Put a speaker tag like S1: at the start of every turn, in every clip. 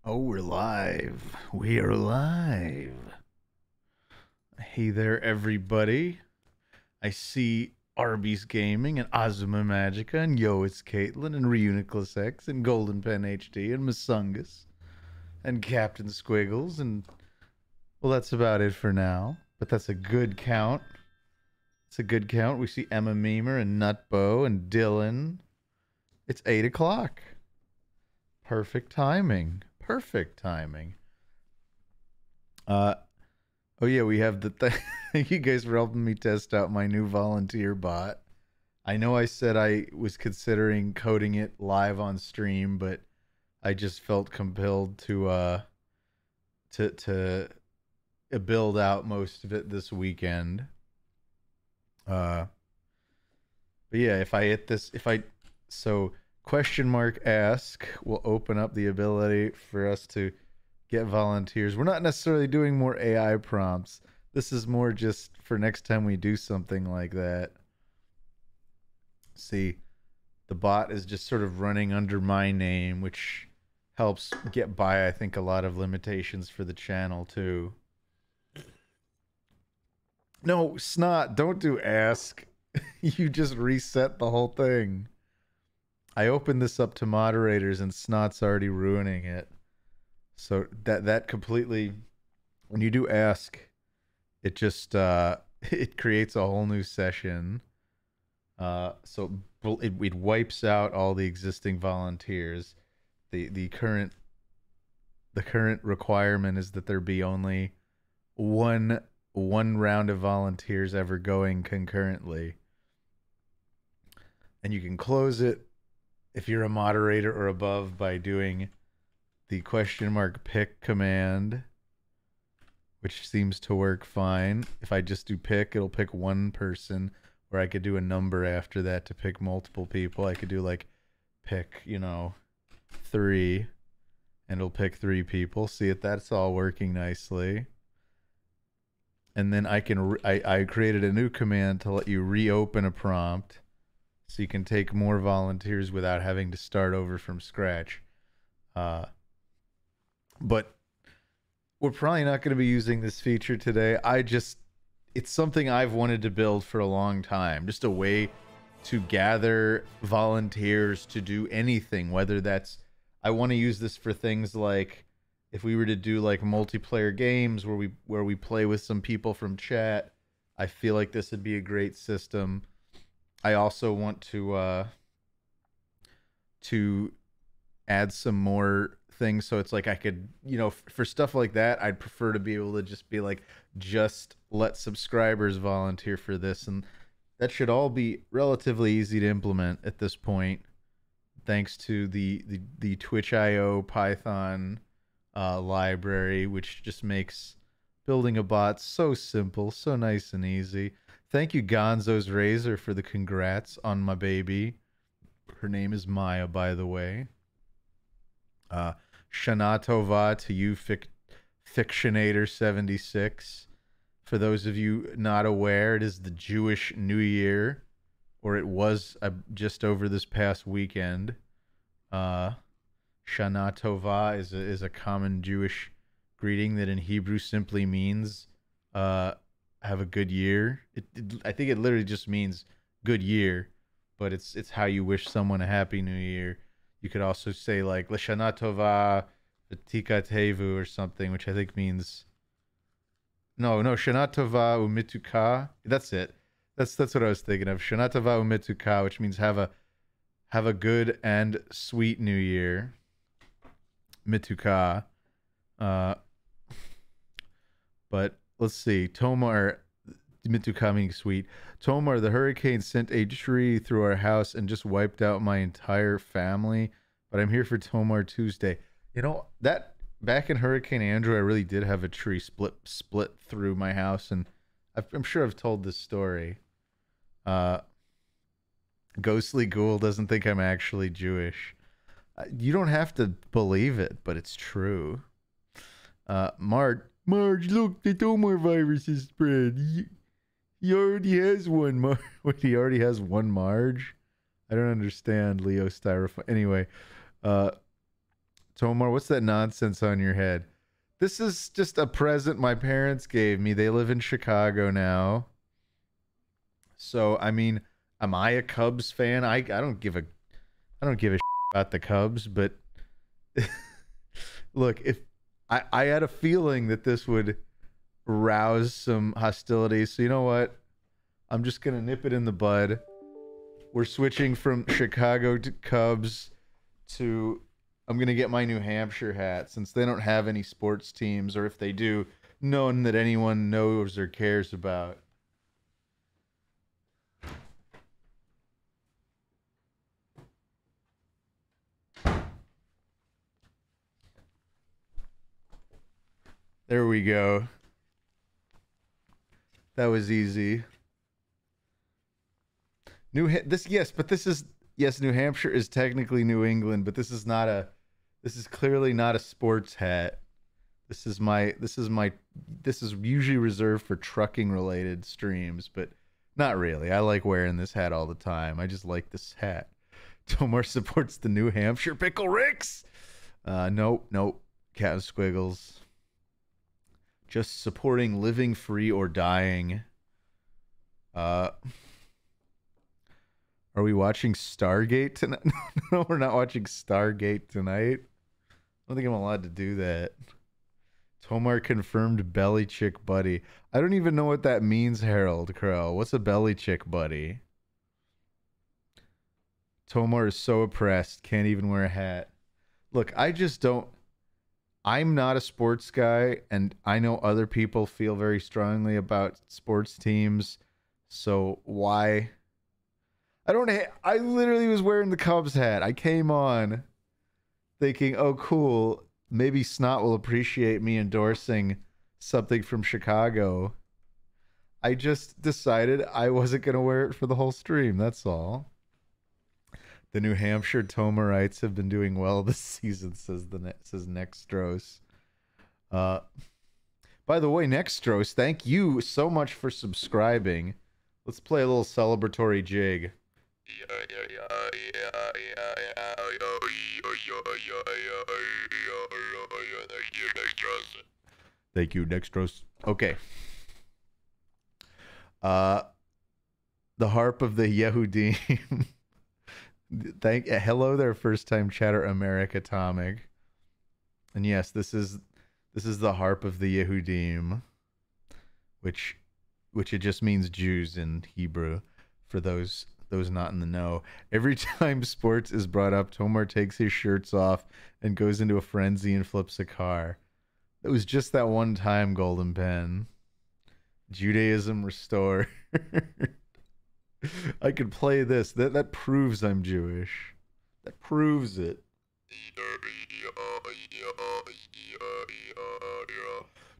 S1: Oh, we're live. We are live. Hey there, everybody. I see Arby's Gaming and Azuma Magica and Yo, it's Caitlin and Reuniclus X and Golden Pen HD and Masungus and Captain Squiggles and well, that's about it for now. But that's a good count. It's a good count. We see Emma Memer and Nutbo and Dylan. It's 8 o'clock. Perfect timing. Perfect timing. Oh yeah, we have the Thank you guys for helping me test out my new volunteer bot. I know I said I was considering coding it live on stream, but I just felt compelled to build out most of it this weekend. But yeah, if I hit this, so question mark ask will open up the ability for us to get volunteers. We're not necessarily doing more AI prompts. This is more just for next time we do something like that. See, the bot is just sort of running under my name, which helps get by, I think, a lot of limitations for the channel too. No, Snot, don't do ask. You just reset the whole thing. I opened this up to moderators and Snot's already ruining it. So that completely, when you do ask, it just it creates a whole new session. So it wipes out all the existing volunteers. The current requirement is that there be only one round of volunteers ever going concurrently. And you can close it if you're a moderator or above by doing the question mark pick command, which seems to work fine. If I just do pick, it'll pick one person, or I could do a number after that to pick multiple people. I could do like pick, 3, and it'll pick 3 people. See if that's all working nicely. And then I created a new command to let you reopen a prompt so you can take more volunteers without having to start over from scratch. But we're probably not going to be using this feature today. It's something I've wanted to build for a long time. Just a way to gather volunteers to do anything, whether that's, I want to use this for things like if we were to do like multiplayer games where we play with some people from chat. I feel like this would be a great system. I also want to add some more things, so it's like I could, for stuff like that, I'd prefer to be able to just be like, just let subscribers volunteer for this, and that should all be relatively easy to implement at this point, thanks to the Twitch.io Python library, which just makes building a bot so simple, so nice and easy. Thank you, Gonzo's Razor, for the congrats on my baby. Her name is Maya, by the way. Shana Tova to you, Fictionator76. For those of you not aware, it is the Jewish New Year, or it was just over this past weekend. Shana Tova is a common Jewish greeting that in Hebrew simply means have a good year. I think it literally just means good year, but it's how you wish someone a happy new year. You could also say like L'shana tova v'tika tevu or something, which I think means no Shana tova umituka. That's it. That's what I was thinking of. Shana tova umituka, which means have a good and sweet new year. Mituka. But let's see. Tomar, Mituka meaning sweet. Tomar, the hurricane sent a tree through our house and just wiped out my entire family. But I'm here for Tomar Tuesday. That back in Hurricane Andrew, I really did have a tree split through my house, and I'm sure I've told this story. Ghostly Ghoul doesn't think I'm actually Jewish. You don't have to believe it, but it's true. Marge, look, the Tomar virus is spread. He already has one Marge. Wait, he already has one Marge? I don't understand, Leo Styrofoam. Anyway, Tomar, what's that nonsense on your head? This is just a present my parents gave me. They live in Chicago now. So, I mean, am I a Cubs fan? I don't give a about the Cubs, but look, if I had a feeling that this would rouse some hostility. So, you know what? I'm just going to nip it in the bud. We're switching from Chicago to Cubs to I'm going to get my New Hampshire hat since they don't have any sports teams, or if they do, none that anyone knows or cares about. There we go. That was easy. New Hampshire is technically New England, but this is clearly not a sports hat. This is usually reserved for trucking related streams, but not really. I like wearing this hat all the time. I just like this hat. Tomar supports the New Hampshire Pickle Ricks. Nope. Cat squiggles. Just supporting living free or dying. Are we watching Stargate tonight? No, we're not watching Stargate tonight. I don't think I'm allowed to do that. Tomar confirmed belly chick buddy. I don't even know what that means, Harold Crow. What's a belly chick buddy? Tomar is so oppressed, can't even wear a hat. Look, I'm not a sports guy, and I know other people feel very strongly about sports teams. So why? I literally was wearing the Cubs hat. I came on thinking, oh, cool. Maybe Snot will appreciate me endorsing something from Chicago. I just decided I wasn't going to wear it for the whole stream. That's all. The New Hampshire Tomarites have been doing well this season, says Nextros. By the way, Nextros, thank you so much for subscribing. Let's play a little celebratory jig. Thank you, Dextros. Okay. The harp of the Yehudim. Hello there, first time chatter, America Tomic. And yes, this is the harp of the Yehudim, which it just means Jews in Hebrew for those not in the know. Every time sports is brought up, Tomar takes his shirts off and goes into a frenzy and flips a car. It was just that one time, Golden Pen. Judaism restored. I could play this. That proves I'm Jewish. That proves it.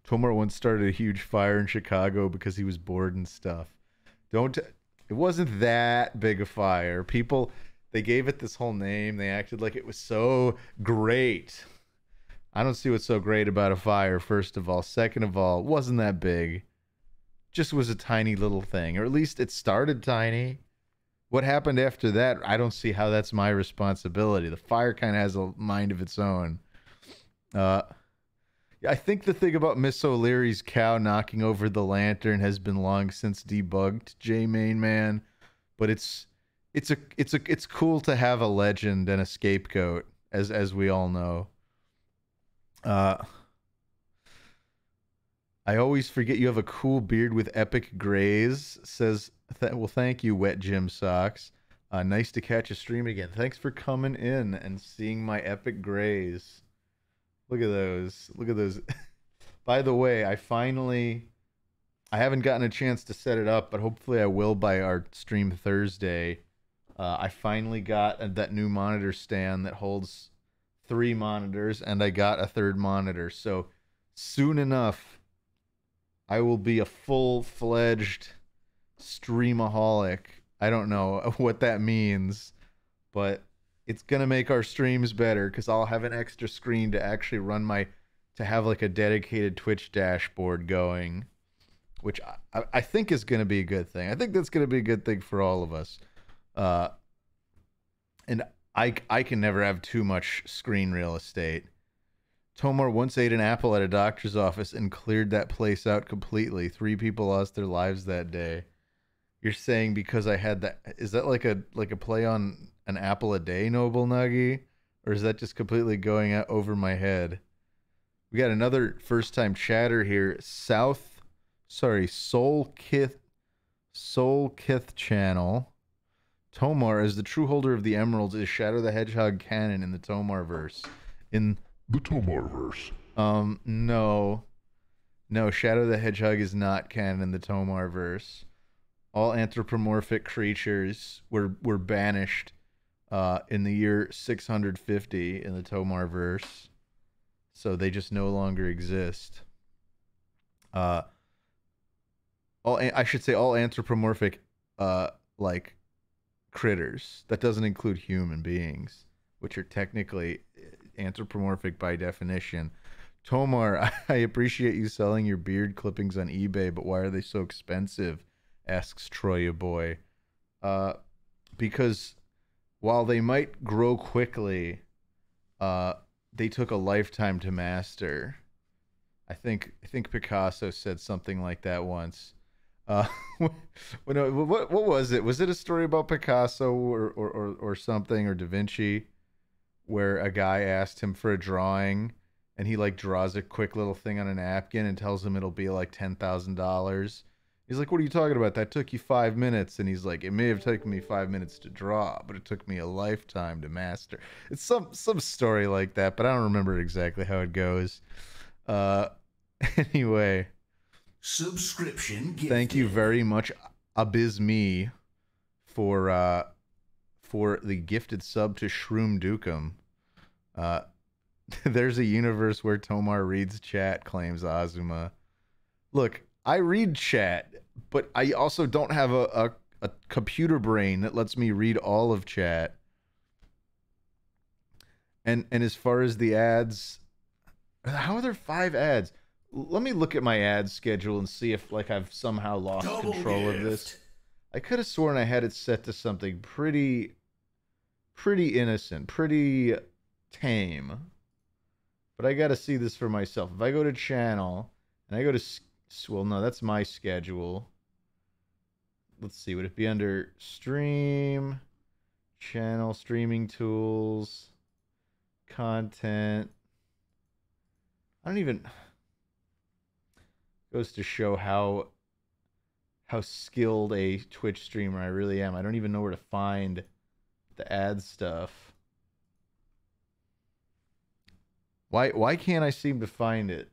S1: Tomar once started a huge fire in Chicago because he was bored and stuff. It wasn't that big a fire. People, they gave it this whole name. They acted like it was so great. I don't see what's so great about a fire, first of all. Second of all, it wasn't that big. Just was a tiny little thing. Or at least it started tiny. What happened after that, I don't see how that's my responsibility. The fire kind of has a mind of its own. I think the thing about Miss O'Leary's cow knocking over the lantern has been long since debunked, J Main Man. But it's cool to have a legend and a scapegoat, as we all know. I always forget you have a cool beard with epic grays. Says, well, thank you, Wet Gym Socks. Nice to catch a stream again. Thanks for coming in and seeing my epic grays. Look at those. Look at those. By the way, I haven't gotten a chance to set it up, but hopefully I will by our stream Thursday. I finally got that new monitor stand that holds 3 monitors, and I got a third monitor. So soon enough, I will be a full-fledged streamaholic. I don't know what that means, but it's going to make our streams better because I'll have an extra screen to actually to have like a dedicated Twitch dashboard going, which I think is going to be a good thing. I think that's going to be a good thing for all of us. And I can never have too much screen real estate. Tomar once ate an apple at a doctor's office and cleared that place out completely. 3 people lost their lives that day. You're saying because I had that, is that like a play on an apple a day, Noble Nuggy? Or is that just completely going out over my head? We got another first time chatter here. Soul Kith channel. Tomar, as the true holder of the emeralds, is Shadow the Hedgehog canon in the Tomar verse. In
S2: the Tomar verse.
S1: No. No, Shadow the Hedgehog is not canon in the Tomar verse. All anthropomorphic creatures were banished in the year 650 in the Tomar verse. So they just no longer exist. I should say all anthropomorphic like critters. That doesn't include human beings, which are technically anthropomorphic by definition. Tomar, I appreciate you selling your beard clippings on eBay, but why are they so expensive? Asks Troya Boy. Because while they might grow quickly, they took a lifetime to master. I think Picasso said something like that once. What was it? Was it a story about Picasso or something, or Da Vinci, where a guy asked him for a drawing and he like draws a quick little thing on a napkin and tells him it'll be like $10,000? He's like, what are you talking about? That took you 5 minutes. And he's like, it may have taken me 5 minutes to draw, but it took me a lifetime to master. It's some story like that, but I don't remember exactly how it goes. Anyway.
S3: Subscription gifted.
S1: Thank you very much, Abizme, for the gifted sub to Shroom Dukem. There's a universe where Tomar reads chat, claims Azuma. Look, I read chat, but I also don't have a computer brain that lets me read all of chat. And as far as the ads, how are there 5 ads? Let me look at my ad schedule and see if like I've somehow lost control of this. I could have sworn I had it set to something pretty innocent, pretty tame. But I got to see this for myself. If I go to channel and I go to, well, no, that's my schedule. Let's see, would it be under stream, channel, streaming tools, content? I don't even, goes to show how skilled a Twitch streamer I really am. I don't even know where to find the ad stuff. Why can't I seem to find it?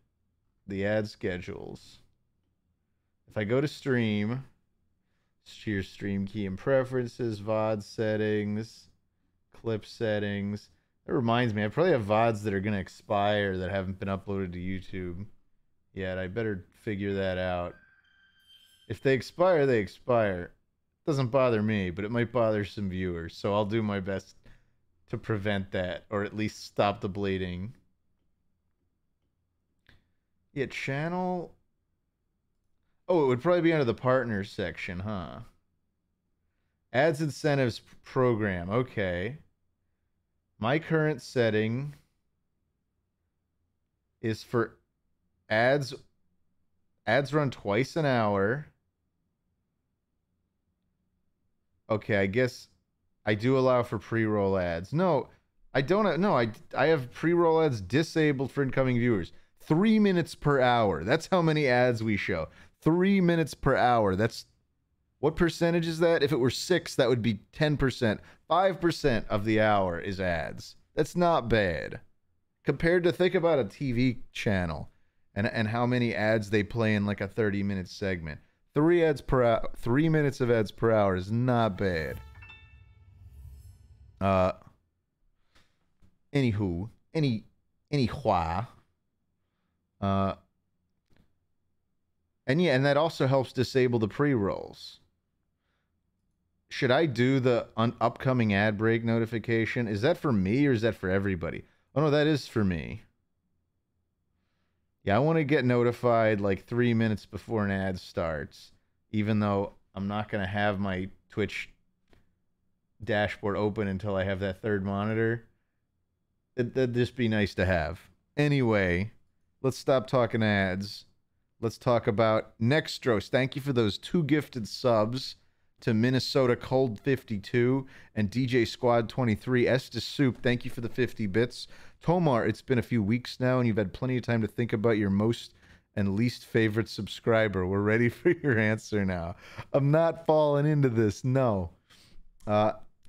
S1: The ad schedules. If I go to stream, your stream key and preferences, VOD settings, clip settings. That reminds me, I probably have VODs that are going to expire that haven't been uploaded to YouTube yet. I better figure that out. If they expire, they expire. It doesn't bother me, but it might bother some viewers. So I'll do my best to prevent that, or at least stop the bleeding. Yeah, channel. Oh, it would probably be under the partners section, huh? Ads incentives program. Okay. My current setting is for ads run twice an hour. Okay, I guess I do allow for pre-roll ads. No, I don't. No, I have pre-roll ads disabled for incoming viewers. 3 minutes per hour. That's how many ads we show. 3 minutes per hour. That's, what percentage is that? If it were 6, that would be 10%. 5% of the hour is ads. That's not bad. Compared to, think about a TV channel and how many ads they play in like a 30-minute segment. 3 minutes of ads per hour is not bad. Anywho, anyhua. And yeah, and that also helps disable the pre-rolls. Should I do the upcoming ad break notification? Is that for me or is that for everybody? Oh no, that is for me. Yeah, I want to get notified like 3 minutes before an ad starts, even though I'm not going to have my Twitch dashboard open until I have that third monitor. That'd just be nice to have. Anyway, let's stop talking ads. Let's talk about Nextros. Thank you for those 2 gifted subs to Minnesota Cold 52 and DJ Squad 23. Estes Soup, thank you for the 50 bits. Tomar, it's been a few weeks now, and you've had plenty of time to think about your most and least favorite subscriber. We're ready for your answer now. I'm not falling into this, no.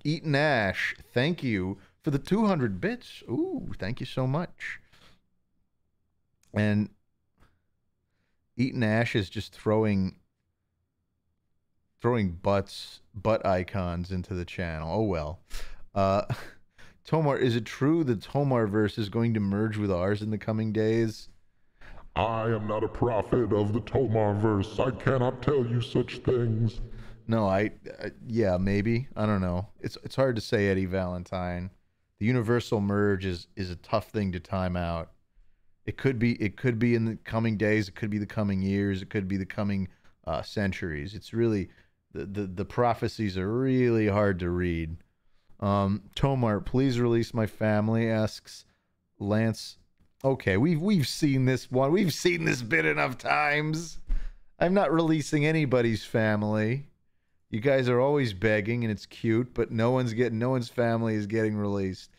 S1: Eaton Ash, thank you for the 200 bits. Ooh, thank you so much. And Eaton Ash is just throwing butt icons into the channel. Oh well. Tomar, is it true the Tomarverse is going to merge with ours in the coming days?
S2: I am not a prophet of the Tomarverse. I cannot tell you such things.
S1: No, yeah, maybe. I don't know. It's hard to say, Eddie Valentine. The universal merge is a tough thing to time out. It could be in the coming days. It could be the coming years. It could be the coming centuries. It's really the prophecies are really hard to read. Tomar, please release my family, asks Lance. Okay, we've seen this one. We've seen this bit enough times. I'm not releasing anybody's family. You guys are always begging, and it's cute, but no one's family is getting released.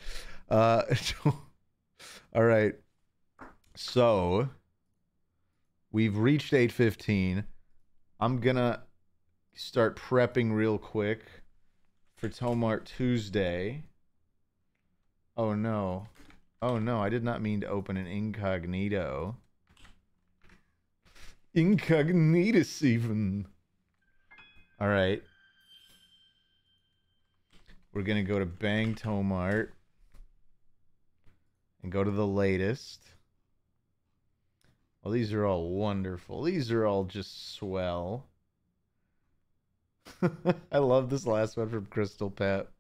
S1: All right. So we've reached 8:15. I'm gonna start prepping real quick for Tomart Tuesday. Oh no. Oh no, I did not mean to open an incognito. Incognitus even. All right. We're going to go to Bang Tomart and go to the latest. Well, these are all wonderful. These are all just swell. I love this last one from Crystal Pep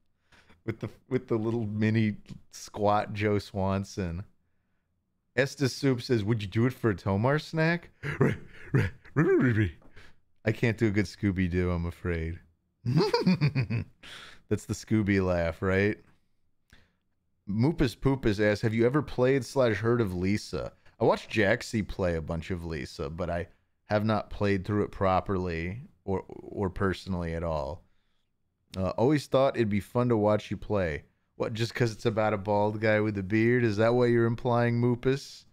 S1: with the little mini squat Joe Swanson. Estes Soup says, "Would you do it for a Tomar snack?" I can't do a good Scooby-Doo, I'm afraid. That's the Scooby laugh, right? Moopus Poopus asks, have you ever played / heard of Lisa? I watched Jaxie play a bunch of Lisa, but I have not played through it properly or personally at all. Always thought it'd be fun to watch you play. What, just because it's about a bald guy with a beard? Is that what you're implying, Moopus?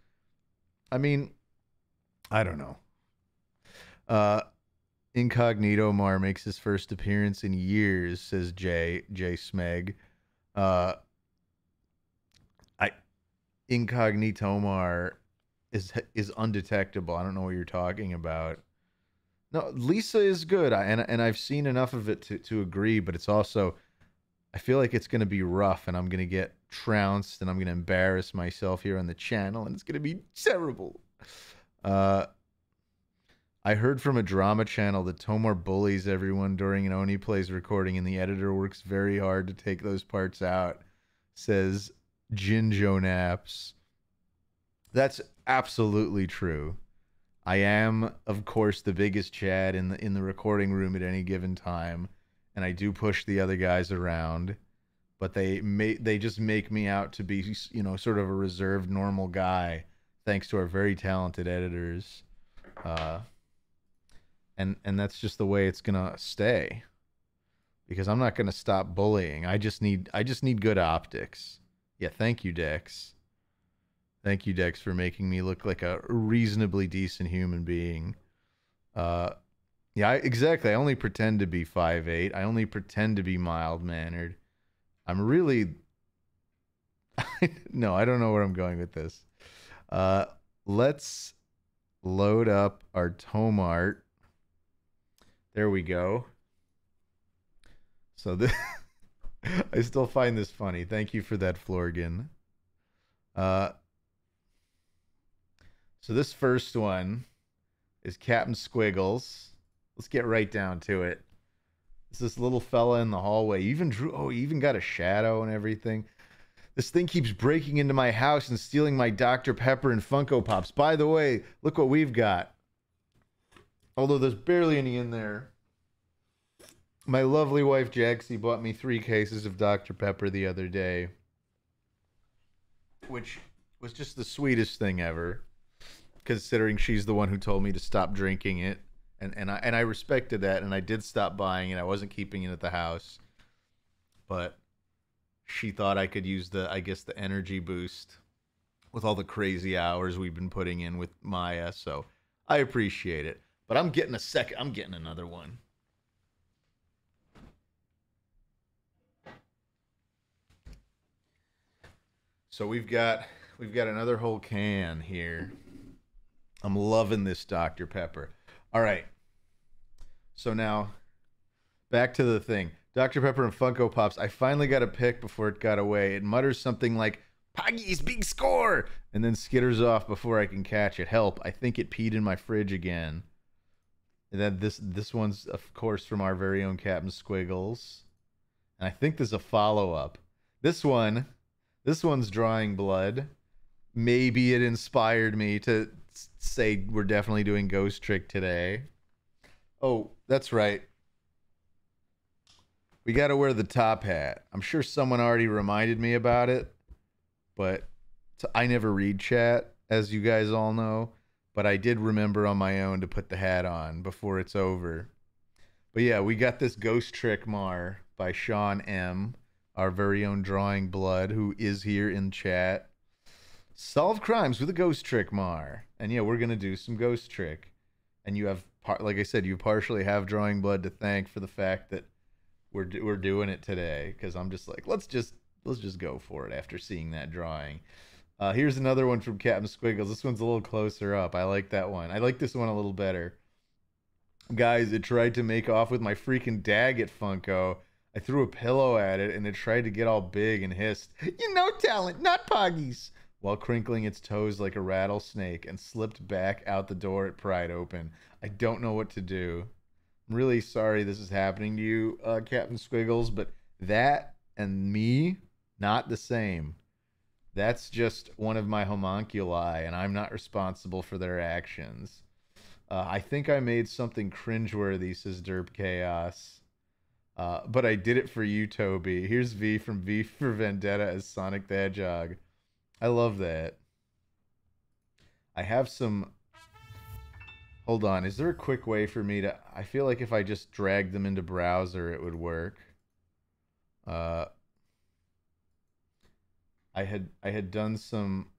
S1: I mean, I don't know. Incognito Mar makes his first appearance in years, says J Smeg. Incognito Mar is undetectable. I don't know what you're talking about. No, Lisa is good, and I've seen enough of it to agree. But it's also, I feel like it's going to be rough, and I'm going to get trounced, and I'm going to embarrass myself here on the channel, and it's going to be terrible. I heard from a drama channel that Tomar bullies everyone during an Oni Plays recording, and the editor works very hard to take those parts out, says Jinjo Naps. That's absolutely true. I am, of course, the biggest Chad in the recording room at any given time, and I do push the other guys around, but they just make me out to be, sort of a reserved, normal guy, thanks to our very talented editors. And that's just the way it's gonna stay, because I'm not gonna stop bullying. I just need good optics. Yeah, thank you, Dex. Thank you, Dex, for making me look like a reasonably decent human being. Yeah, exactly. I only pretend to be 5'8". I only pretend to be mild-mannered. I'm really... No, I don't know where I'm going with this. Let's load up our Tomart. There we go. So I still find this funny. Thank you for that, Florgan. So this first one is Captain Squiggles. Let's get right down to it. It's this little fella in the hallway. He even got a shadow and everything. This thing keeps breaking into my house and stealing my Dr. Pepper and Funko Pops. By the way, look what we've got. Although there's barely any in there. My lovely wife Jaxie bought me 3 cases of Dr. Pepper the other day, which was just the sweetest thing ever, considering she's the one who told me to stop drinking it. And I respected that, and I did stop buying it. I wasn't keeping it at the house, but she thought I could use the, I guess, the energy boost with all the crazy hours we've been putting in with Maya. So I appreciate it. But I'm getting I'm getting another one. So we've got another whole can here. I'm loving this Dr. Pepper. All right. So now back to the thing. Dr. Pepper and Funko Pops. I finally got a pick before it got away. It mutters something like, "Poggy's big score!" and then skitters off before I can catch it. Help. I think it peed in my fridge again. And then this one's, of course, from our very own Captain Squiggles. And I think there's a follow-up. This one's drawing blood. Maybe it inspired me to say we're definitely doing Ghost Trick today. Oh, that's right. We got to wear the top hat. I'm sure someone already reminded me about it, but I never read chat, as you guys all know. But I did remember on my own to put the hat on before it's over. But yeah, we got this Ghost Trick Mar by Sean M., our very own Drawing Blood, who is here in chat. Solve crimes with a Ghost Trick Mar. And yeah, we're going to do some Ghost Trick. And you have, like I said, you partially have Drawing Blood to thank for the fact that we're doing it today. Because I'm just like, let's just go for it after seeing that drawing. Here's another one from Captain Squiggles. This one's a little closer up. I like that one. I like this one a little better. Guys, it tried to make off with my freaking Daggett Funko. I threw a pillow at it, and it tried to get all big and hissed, "You know talent, not Poggies," while crinkling its toes like a rattlesnake, and slipped back out the door it pried open. I don't know what to do. I'm really sorry this is happening to you, Captain Squiggles, but that and me, not the same. That's just one of my homunculi, and I'm not responsible for their actions. I think I made something cringeworthy, says Derp Chaos. But I did it for you, Toby. Here's V from V for Vendetta as Sonic the Hedgehog. I love that. I have some... Hold on. Is there a quick way for me to... I feel like if I just dragged them into browser, it would work. I had done some...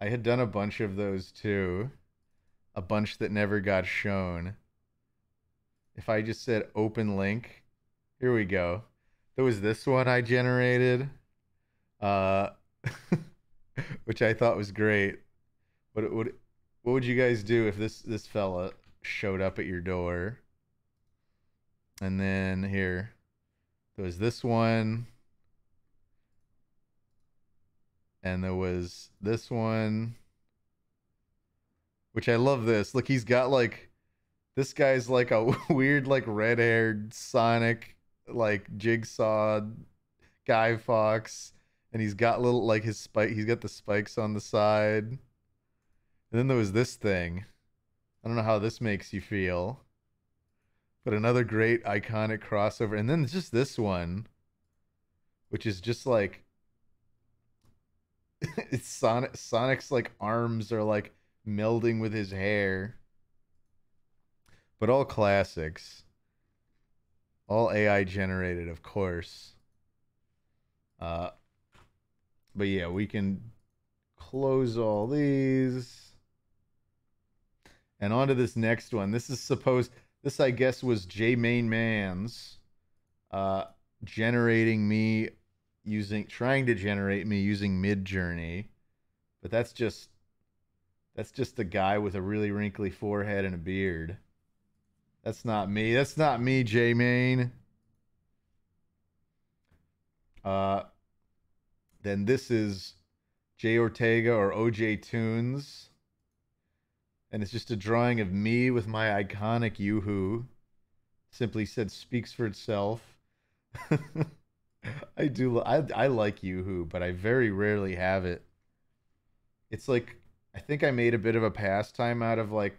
S1: I had done a bunch of those too. A bunch that never got shown. If I just said open link, here we go. There was this one I generated, which I thought was great. What would you guys do if this fella showed up at your door? And then here, there was this one, and there was this one, which I love. This look, he's got like. This guy's like a weird, like, red-haired Sonic, like, Jigsaw Guy Fawkes. And he's got little, like, his spike. He's got the spikes on the side. And then there was this thing. I don't know how this makes you feel. But another great, iconic crossover. And then just this one. Which is just, like... it's Sonic's, like, arms are, like, melding with his hair. But all classics. All AI generated, of course. But yeah, we can close all these. And on to this next one. This I guess was J Main Man's generating me trying to generate me using Midjourney. But that's just the guy with a really wrinkly forehead and a beard. That's not me. That's not me, J-Main. Then this is J Ortega or OJ Tunes. And it's just a drawing of me with my iconic Yoo-Hoo. Simply said, speaks for itself. I like Yoo-Hoo, but I very rarely have it. It's like, I think I made a bit of a pastime out of like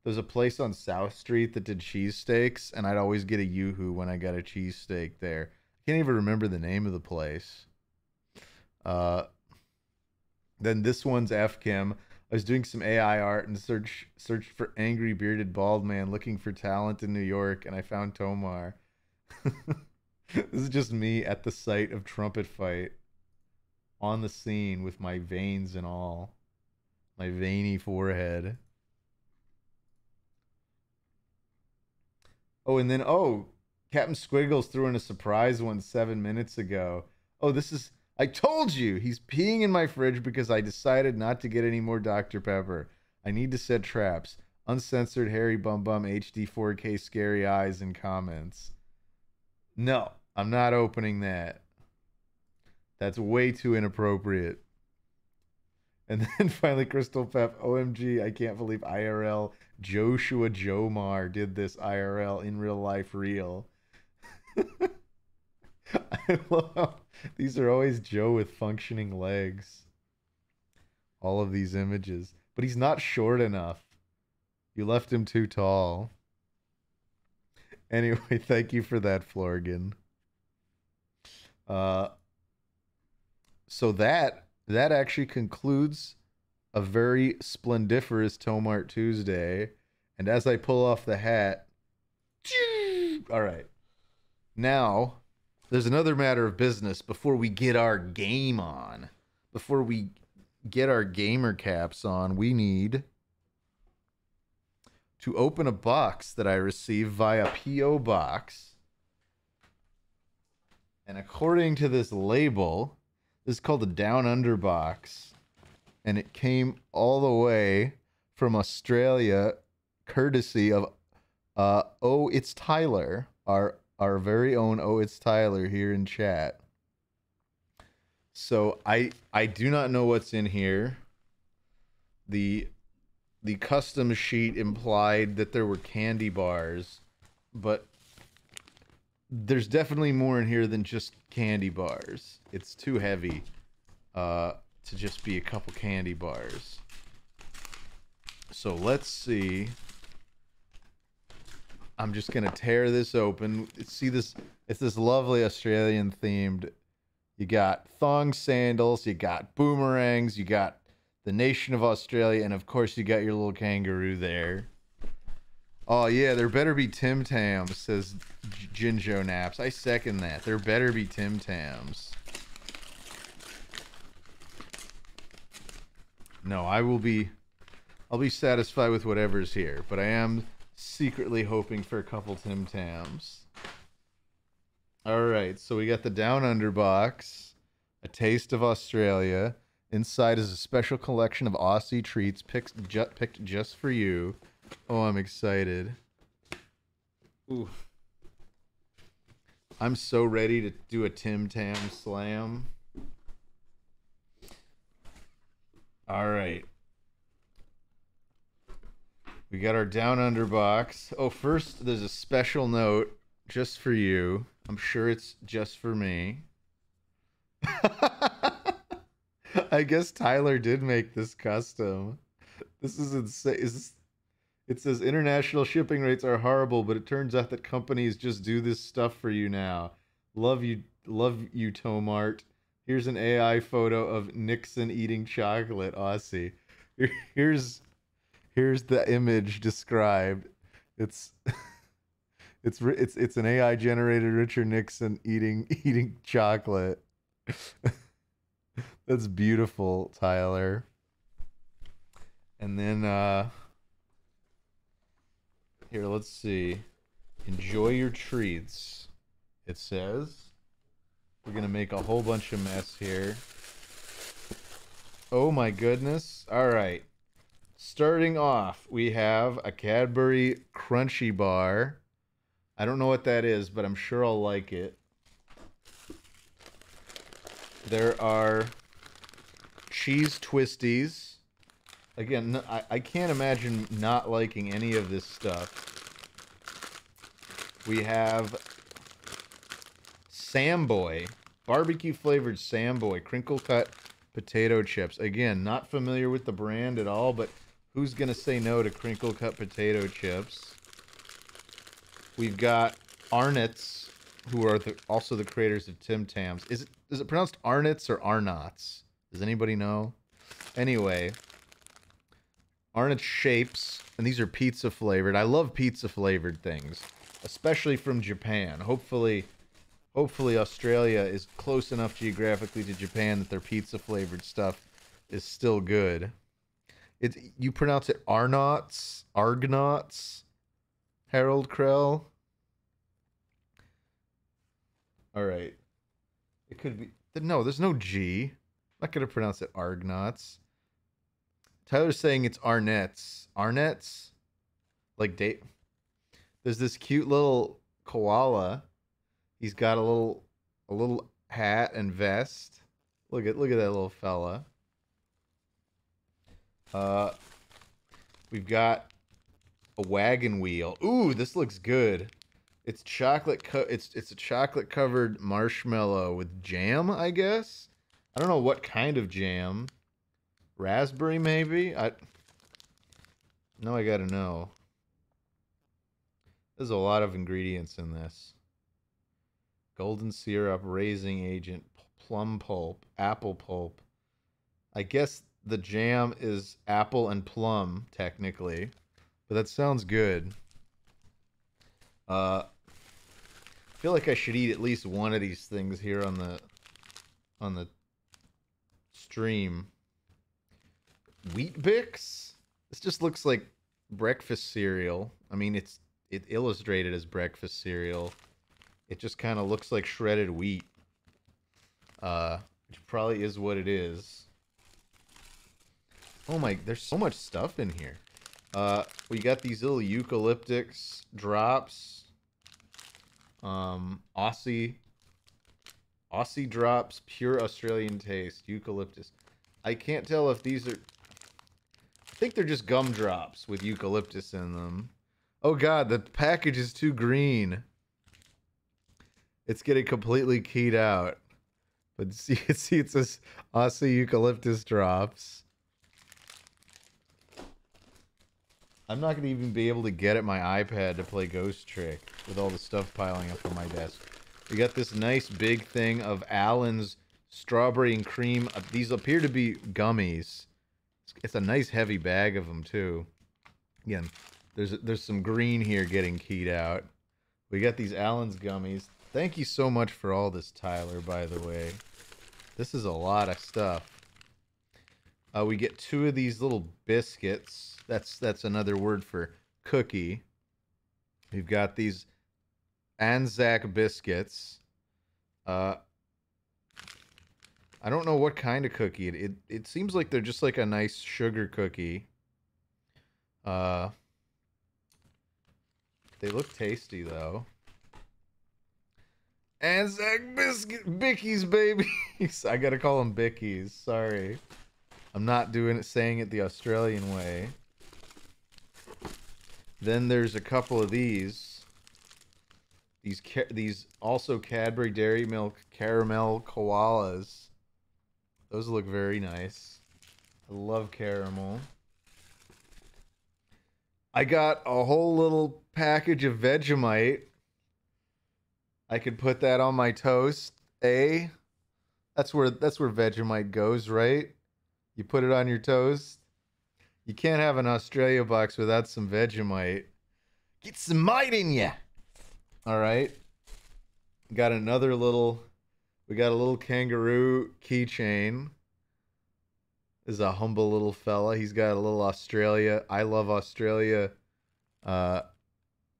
S1: There's a place on South Street that did cheesesteaks, and I'd always get a Yoo-hoo when I got a cheesesteak there. I can't even remember the name of the place. Then this one's FChem. I was doing some AI art and searched for angry bearded bald man looking for talent in New York, and I found Tomar. This is just me at the site of trumpet fight, on the scene with my veins and all, my veiny forehead. Oh, and then Captain Squiggles threw in a surprise one 7 minutes ago. Oh, this is. I told you he's peeing in my fridge because I decided not to get any more Dr. Pepper. I need to set traps. Uncensored Harry Bum Bum HD 4K scary eyes and comments. No, I'm not opening that. That's way too inappropriate. And then finally, Crystal Pep, OMG, I can't believe IRL Joshua Jomar did this IRL in real life real. I love how these are always Joe with functioning legs. All of these images. But he's not short enough. You left him too tall. Anyway, thank you for that, Florgan. So that actually concludes a very splendiferous Tomart Tuesday. And as I pull off the hat, all right. Now, there's another matter of business before we get our game on. Before we get our gamer caps on, we need to open a box that I received via P.O. Box. And according to this label, this is called the Down Under box. And it came all the way from Australia, courtesy of Oh It's Tyler, our very own Oh It's Tyler here in chat. So I do not know what's in here. The custom sheet implied that there were candy bars, but there's definitely more in here than just candy bars. It's too heavy to just be a couple candy bars. So let's see. I'm just gonna tear this open. See this? It's this lovely Australian themed. You got thong sandals, you got boomerangs, you got the nation of Australia, and of course you got your little kangaroo there. Oh yeah, there better be Tim Tams, says Jinjo Naps. I second that. There better be Tim Tams. No, I'll be satisfied with whatever's here, but I am secretly hoping for a couple Tim Tams. Alright, so we got the Down Under box, a taste of Australia. Inside is a special collection of Aussie treats picked just for you. Oh, I'm excited. Ooh. I'm so ready to do a Tim Tam slam. Alright. We got our Down Under box. Oh, first there's a special note just for you. I'm sure it's just for me. I guess Tyler did make this custom. This is insane. It says international shipping rates are horrible, but it turns out that companies just do this stuff for you now. Love you, Tomart. Here's an AI photo of Nixon eating chocolate, Aussie. Here's the image described. It's an AI generated Richard Nixon eating chocolate. That's beautiful, Tyler. And then here, let's see. Enjoy your treats. It says we're gonna make a whole bunch of mess here. Oh my goodness. All right. Starting off, we have a Cadbury Crunchy Bar. I don't know what that is, but I'm sure I'll like it. There are cheese twisties. Again, I can't imagine not liking any of this stuff. We have Samboy, barbecue flavored Samboy, crinkle cut potato chips. Again, not familiar with the brand at all, but Who's gonna say no to crinkle cut potato chips? We've got Arnott's, who are also the creators of Tim Tams. Is it pronounced Arnott's or Arnott's? Does anybody know? Anyway, Arnott's shapes, and these are pizza flavored. I love pizza flavored things, especially from Japan. Hopefully Australia is close enough geographically to Japan that their pizza flavored stuff is still good. You pronounce it Arnott's, Argnaughts, Harold Krell. All right, it could be no. There's no G. I'm not gonna pronounce it Argnaughts. Tyler's saying it's Arnett's. Arnett's, like date. There's this cute little koala. He's got a little hat and vest. Look at that little fella. We've got a wagon wheel. Ooh, this looks good. It's chocolate. It's a chocolate covered marshmallow with jam, I guess. I don't know what kind of jam. Raspberry, maybe. I gotta know. There's a lot of ingredients in this. Golden syrup, raising agent, plum pulp, apple pulp. I guess the jam is apple and plum, technically. But that sounds good. I feel like I should eat at least one of these things here on the stream. Wheat Bix? This just looks like breakfast cereal. I mean, it's illustrated as breakfast cereal. It just kind of looks like shredded wheat. Which probably is what it is. Oh my, there's so much stuff in here. We got these little eucalyptics drops. Aussie drops, pure Australian taste, eucalyptus. I can't tell if these are... I think they're just gumdrops with eucalyptus in them. Oh god, the package is too green. It's getting completely keyed out. But see, it says Aussie eucalyptus drops. I'm not going to even be able to get at my iPad to play Ghost Trick with all the stuff piling up on my desk. We got this nice big thing of Allen's strawberry and cream. These appear to be gummies. It's a nice heavy bag of them, too. Again, there's some green here getting keyed out. We got these Allen's gummies. Thank you so much for all this, Tyler, by the way. This is a lot of stuff. We get 2 of these little biscuits. That's another word for cookie. We've got these Anzac biscuits. I don't know what kind of cookie. It seems like they're just like a nice sugar cookie. They look tasty though. Anzac biscuit bickies, baby. I gotta call them bickies. Sorry, I'm not saying it the Australian way. Then there's a couple of these. These also Cadbury Dairy Milk caramel koalas. Those look very nice. I love caramel. I got a whole little package of Vegemite. I could put that on my toast. That's where Vegemite goes, right? You put it on your toast. You can't have an Australia box without some Vegemite. Get some mite in ya. All right. We got a little kangaroo keychain. This is a humble little fella. He's got a little I love Australia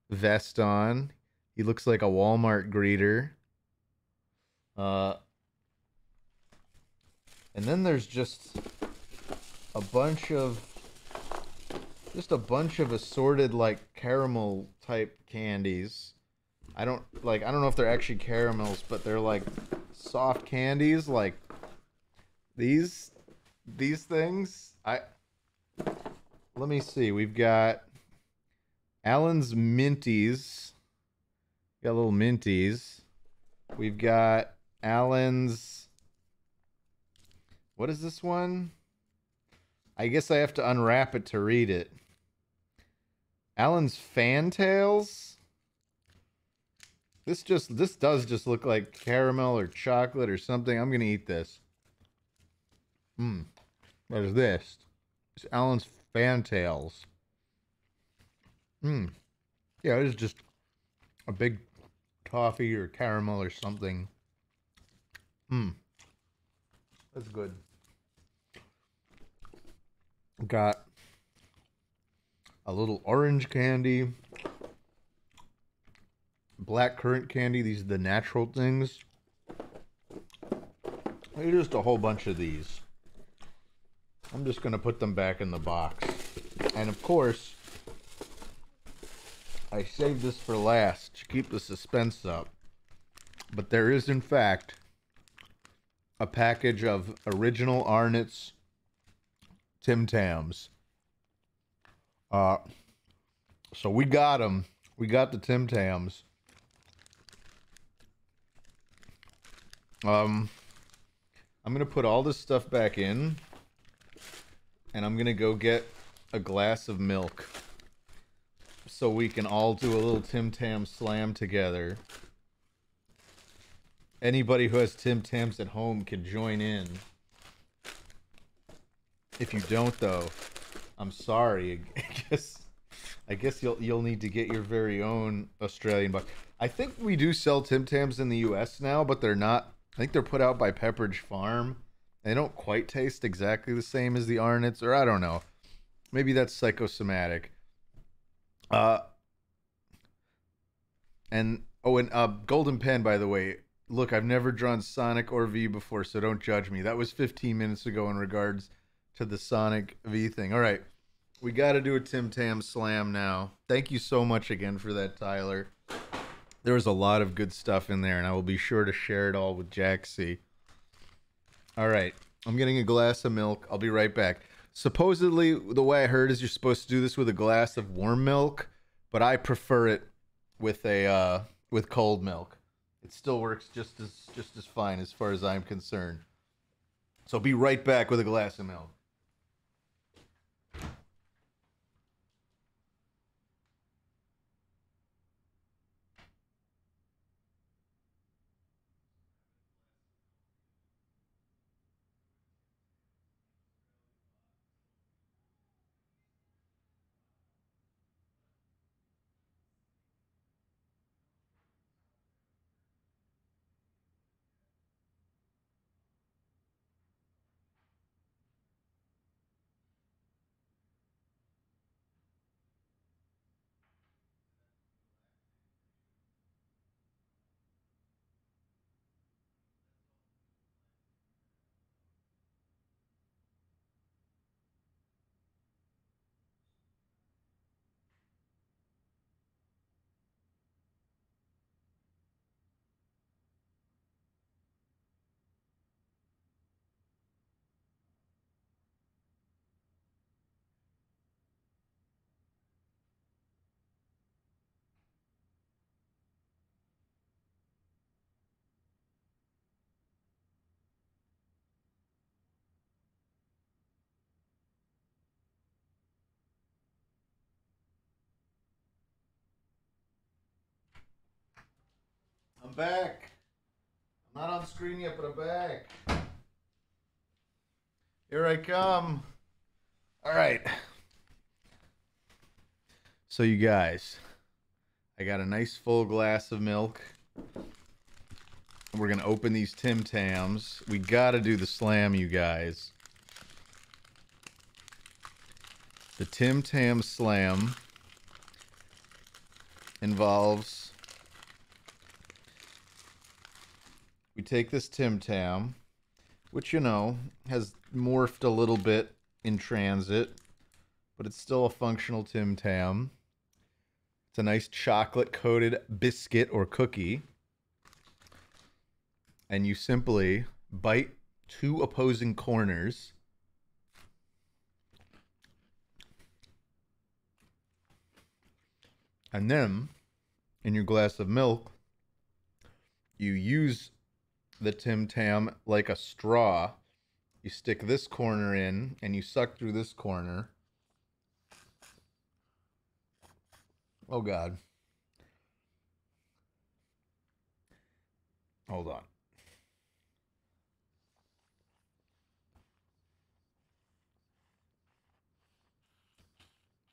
S1: vest on. He looks like a Walmart greeter. And then there's just a bunch of assorted like caramel type candies. I don't know if they're actually caramels, but they're like soft candies like these things. Let me see. We've got Allen's Minties. Got little Minties. We've got Allen's... What is this one? I guess I have to unwrap it to read it. Alan's Fantails? This does just look like caramel or chocolate or something. I'm gonna eat this. What is this? It's Alan's Fantails. Yeah, it is just a big toffee or caramel or something. That's good. Got a little orange candy, black currant candy. These are the natural things. There's just a whole bunch of these. I'm just going to put them back in the box. And of course, I saved this for last to keep the suspense up. But there is, in fact, a package of original Arnott's Tim Tams. So we got them. We got the Tim Tams. I'm going to put all this stuff back in. And I'm going to go get a glass of milk. So we can all do a little Tim Tam slam together. Anybody who has Tim Tams at home can join in. If you don't, though, I'm sorry. I guess you'll need to get your very own Australian box. I think we do sell Tim Tams in the U.S. now, but they're not. I think they're put out by Pepperidge Farm. They don't quite taste exactly the same as the Arnott's, or I don't know. Maybe that's psychosomatic. And Golden Pen, by the way. Look, I've never drawn Sonic or V before, so don't judge me. That was 15 minutes ago in regards to the Sonic V thing. All right, we got to do a Tim Tam slam now. Thank you so much again for that, Tyler. There was a lot of good stuff in there, and I will be sure to share it all with Jaxie. All right, I'm getting a glass of milk. I'll be right back. Supposedly, the way I heard is you're supposed to do this with a glass of warm milk, but I prefer it with cold milk. It still works just as fine as far as I'm concerned. So be right back with a glass of milk. I'm back. I'm not on screen yet, but I'm back. Here I come. All right. So you guys, I got a nice full glass of milk. We're going to open these Tim Tams. We got to do the slam, you guys. The Tim Tam slam involves... We take this Tim Tam, which, you know, has morphed a little bit in transit, but it's still a functional Tim Tam. It's a nice chocolate-coated biscuit or cookie. And you simply bite two opposing corners. And then, in your glass of milk, you use the Tim Tam like a straw You stick this corner in, and you suck through this corner. Oh, God. Hold on.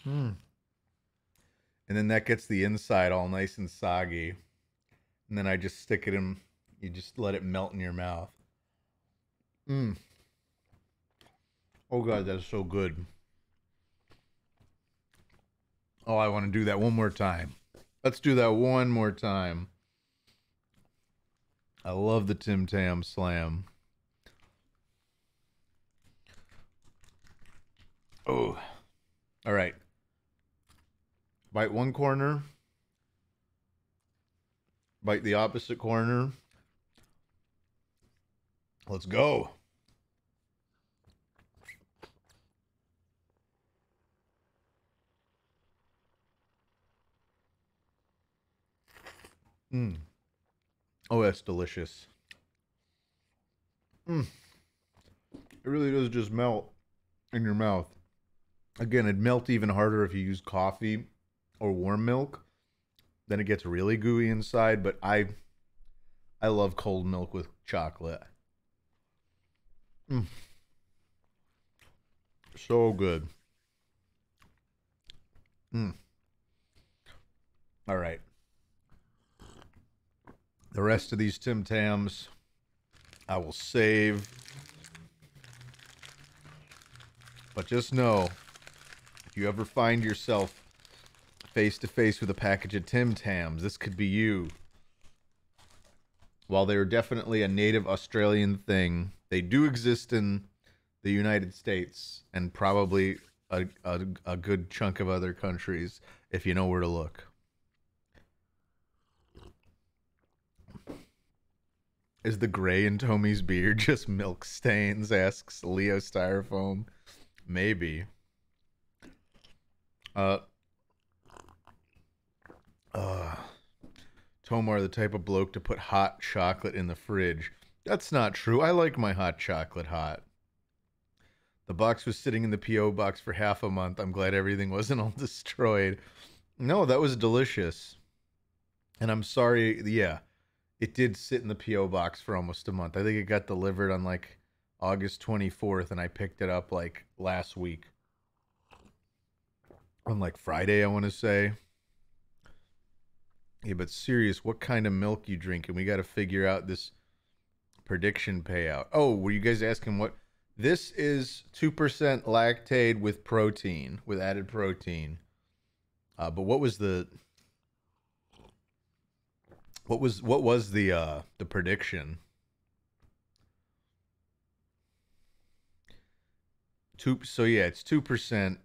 S1: And then that gets the inside all nice and soggy. And then I just stick it in. You just let it melt in your mouth. Oh, God, that's so good. Oh, I want to do that one more time. Let's do that one more time. I love the Tim Tam Slam. Oh. All right. Bite one corner. Bite the opposite corner. Let's go. Oh, that's delicious. It really does just melt in your mouth. Again, it'd melt even harder if you use coffee or warm milk. Then it gets really gooey inside, but I love cold milk with chocolate. So good. All right. The rest of these Tim Tams I will save. But just know, if you ever find yourself face to face with a package of Tim Tams, this could be you. While they are definitely a native Australian thing, they do exist in the United States and probably a good chunk of other countries if you know where to look. Is the gray in Tommy's beard just milk stains? Asks Leo Styrofoam. Maybe. Tomar, the type of bloke to put hot chocolate in the fridge. That's not true. I like my hot chocolate hot. The box was sitting in the P.O. box for half a month. I'm glad everything wasn't all destroyed. No, that was delicious. And I'm sorry, yeah, it did sit in the P.O. box for almost a month. I think it got delivered on like August 24th, and I picked it up like last week. On like Friday, I want to say. Yeah, but serious, what kind of milk you drinking? We got to figure out this prediction payout. Oh, were you guys asking what? This is 2% lactate with protein, with added protein. But what was the prediction? So yeah, it's 2%.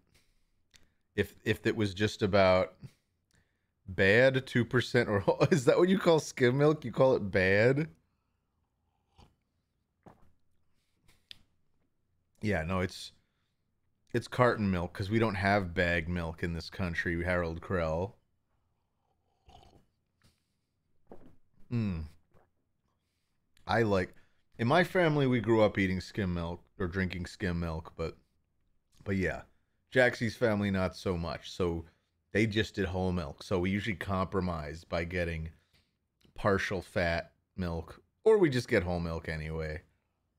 S1: If it was just about bad, 2%, or is that what you call skim milk? You call it bad? Yeah, no, it's carton milk because we don't have bag milk in this country, Harold Krell. I like, in my family we grew up eating skim milk or drinking skim milk, but yeah, Jaxie's family not so much. So they just did whole milk. So we usually compromise by getting partial fat milk, or we just get whole milk anyway.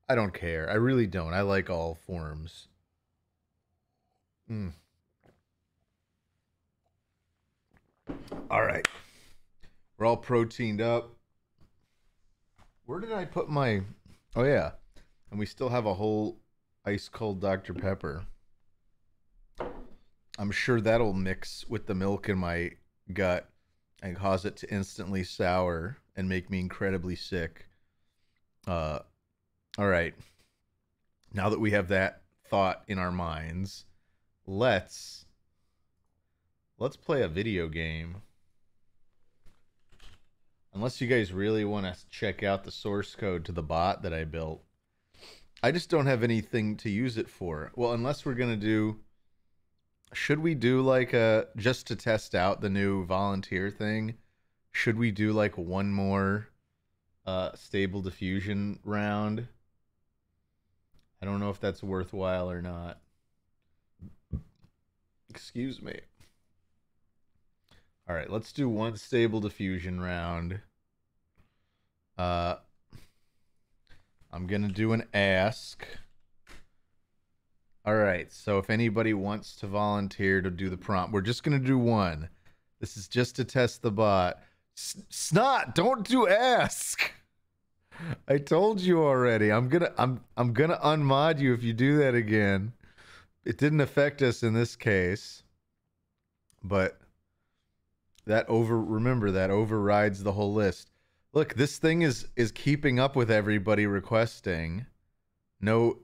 S1: I don't care. I really don't. I like all forms. All right. We're all proteined up. Where did I put my... Oh, yeah. And we still have a whole ice cold Dr. Pepper. I'm sure that'll mix with the milk in my gut and cause it to instantly sour and make me incredibly sick. All right. Now that we have that thought in our minds, let's play a video game. Unless you guys really want to check out the source code to the bot that I built. I just don't have anything to use it for. Well, unless we're going to do... Should we do like a... Just to test out the new volunteer thing, should we do like one more stable diffusion round? I don't know if that's worthwhile or not. Excuse me. All right, let's do one stable diffusion round. I'm gonna do an ask. All right, so if anybody wants to volunteer to do the prompt, we're just gonna do one. This is just to test the bot. Snot, don't do ask. I told you already. I'm gonna unmod you if you do that again. It didn't affect us in this case, but remember that overrides the whole list. Look, this thing is keeping up with everybody requesting. No,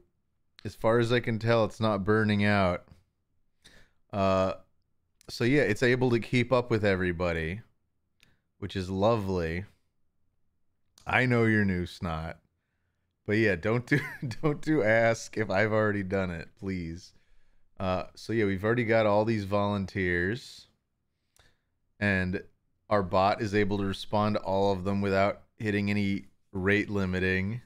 S1: as far as I can tell, it's not burning out. So yeah, it's able to keep up with everybody, which is lovely. I know you're new, Snot. But yeah, don't do ask if I've already done it, please. So yeah, we've already got all these volunteers, and our bot is able to respond to all of them without hitting any rate limiting.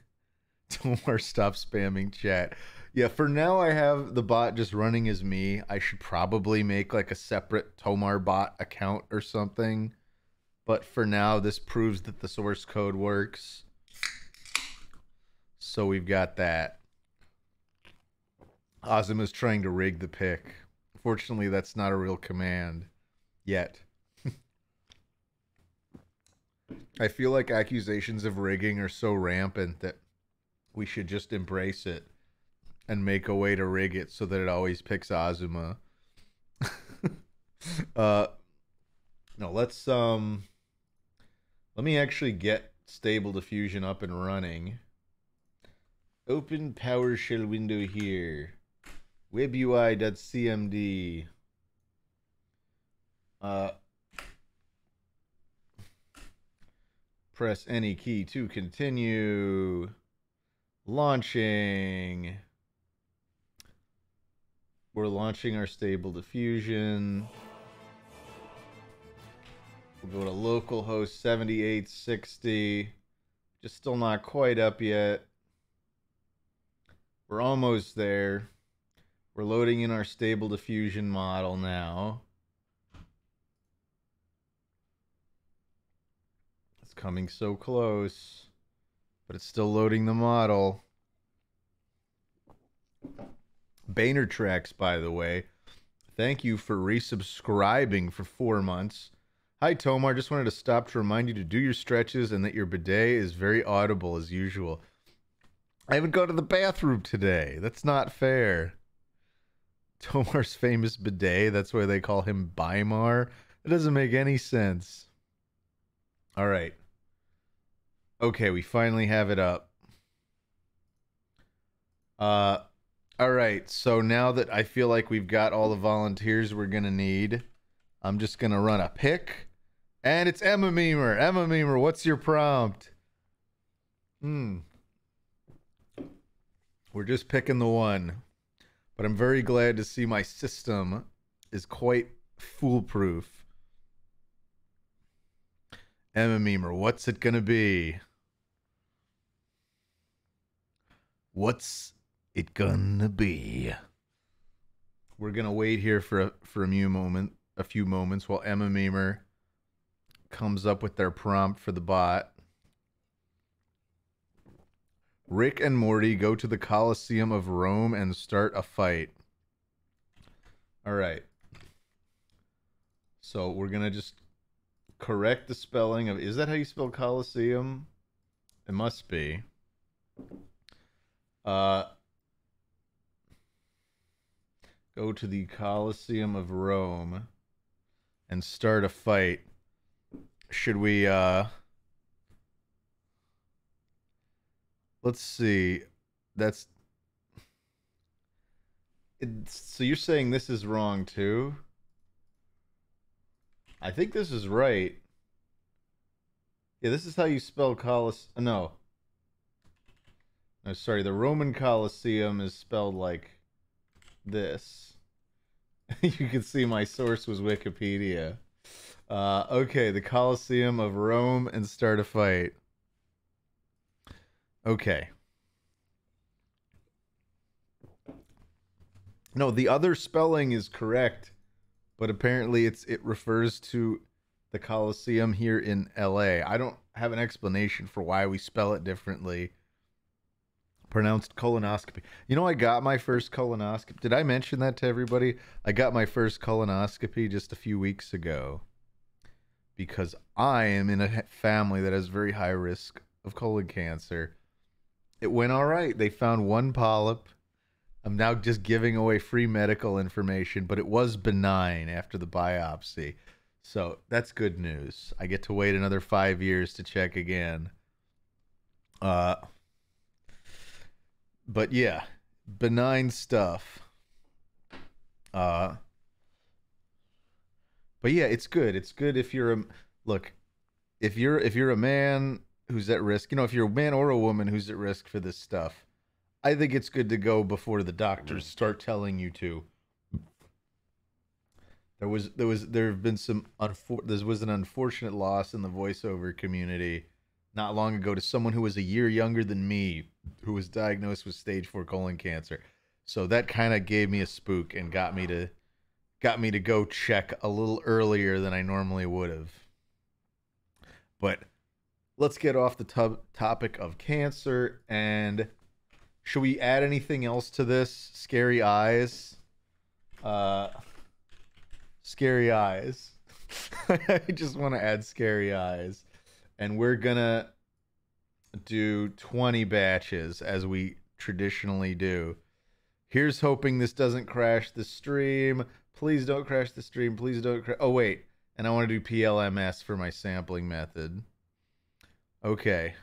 S1: Tomar, stop spamming chat. Yeah, for now I have the bot just running as me. I should probably make like a separate Tomar bot account or something. But for now, this proves that the source code works. So we've got that. Azuma's trying to rig the pick. Fortunately, that's not a real command yet. I feel like accusations of rigging are so rampant that we should just embrace it and make a way to rig it so that it always picks Azuma. No, let me actually get stable diffusion up and running. Open PowerShell window here. webui.cmd. Press any key to continue. Launching. We're launching our stable diffusion. We'll go to localhost 7860. Just still not quite up yet. We're almost there. We're loading in our stable diffusion model now. It's coming so close, but it's still loading the model. Boehner Tracks, by the way, thank you for resubscribing for 4 months. Hi, Tomar. Just wanted to stop to remind you to do your stretches and that your bidet is very audible as usual. I haven't gone to the bathroom today. That's not fair. Tomar's famous bidet, that's why they call him Beimar. It doesn't make any sense. All right. Okay, we finally have it up. All right, so now that I feel like we've got all the volunteers we're going to need, I'm just going to run a pick. And it's Emma Memer. Emma Memer, what's your prompt? We're just picking the one. But I'm very glad to see my system is quite foolproof. Emma Memer, what's it going to be? What's it gonna be? We're gonna wait here for a few moments while Emma Memer comes up with their prompt for the bot. Rick and Morty go to the Colosseum of Rome and start a fight. All right. So we're gonna just correct the spelling of. Is that how you spell Colosseum? It must be. Go to the Colosseum of Rome and start a fight. Should we, let's see. So you're saying this is wrong too? I think this is right. Yeah, this is how you spell No, sorry. The Roman Colosseum is spelled like this. You can see my source was Wikipedia. Okay, the Colosseum of Rome and start a fight. Okay. No, the other spelling is correct, but apparently it refers to the Coliseum here in LA. I don't have an explanation for why we spell it differently. Pronounced colonoscopy. You know, I got my first colonoscopy. Did I mention that to everybody? I got my first colonoscopy just a few weeks ago because I am in a family that has very high risk of colon cancer. It went all right. They found one polyp. I'm now just giving away free medical information, but it was benign after the biopsy. So that's good news. I get to wait another 5 years to check again. Uh, but yeah, benign stuff. Uh, but yeah, it's good. It's good if you're a look, if you're a man who's at risk, if you're a man or a woman who's at risk for this stuff, I think it's good to go before the doctors start telling you to. There have been there was an unfortunate loss in the voiceover community not long ago to someone who was a year younger than me who was diagnosed with stage 4 colon cancer. So that kind of gave me a spook and got me to go check a little earlier than I normally would have. But let's get off the topic of cancer, and should we add anything else to this? Scary eyes. Scary eyes. I just want to add scary eyes. And we're going to do 20 batches as we traditionally do. Here's hoping this doesn't crash the stream. Please don't crash the stream. Please don't crash. Oh, wait. And I want to do PLMS for my sampling method. Okay.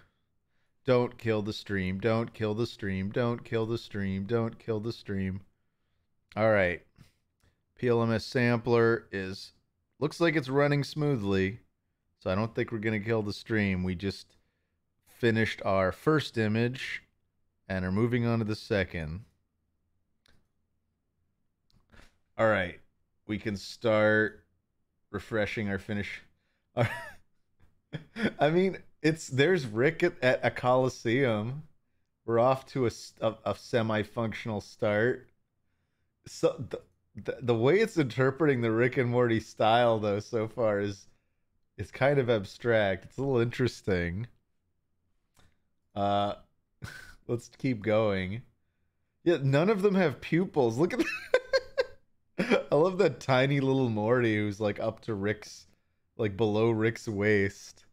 S1: Don't kill the stream. Don't kill the stream. Don't kill the stream. Don't kill the stream. All right. PLMS sampler looks like it's running smoothly. So I don't think we're going to kill the stream. We just finished our first image and are moving on to the second. All right. We can start refreshing our finish. I mean, there's Rick at a Coliseum. We're off to a semi-functional start. So the way it's interpreting the Rick and Morty style though so far is kind of abstract. It's a little interesting. Let's keep going. Yeah, none of them have pupils. Look at that. I love that tiny little Morty who's like up to Rick's, like below Rick's waist,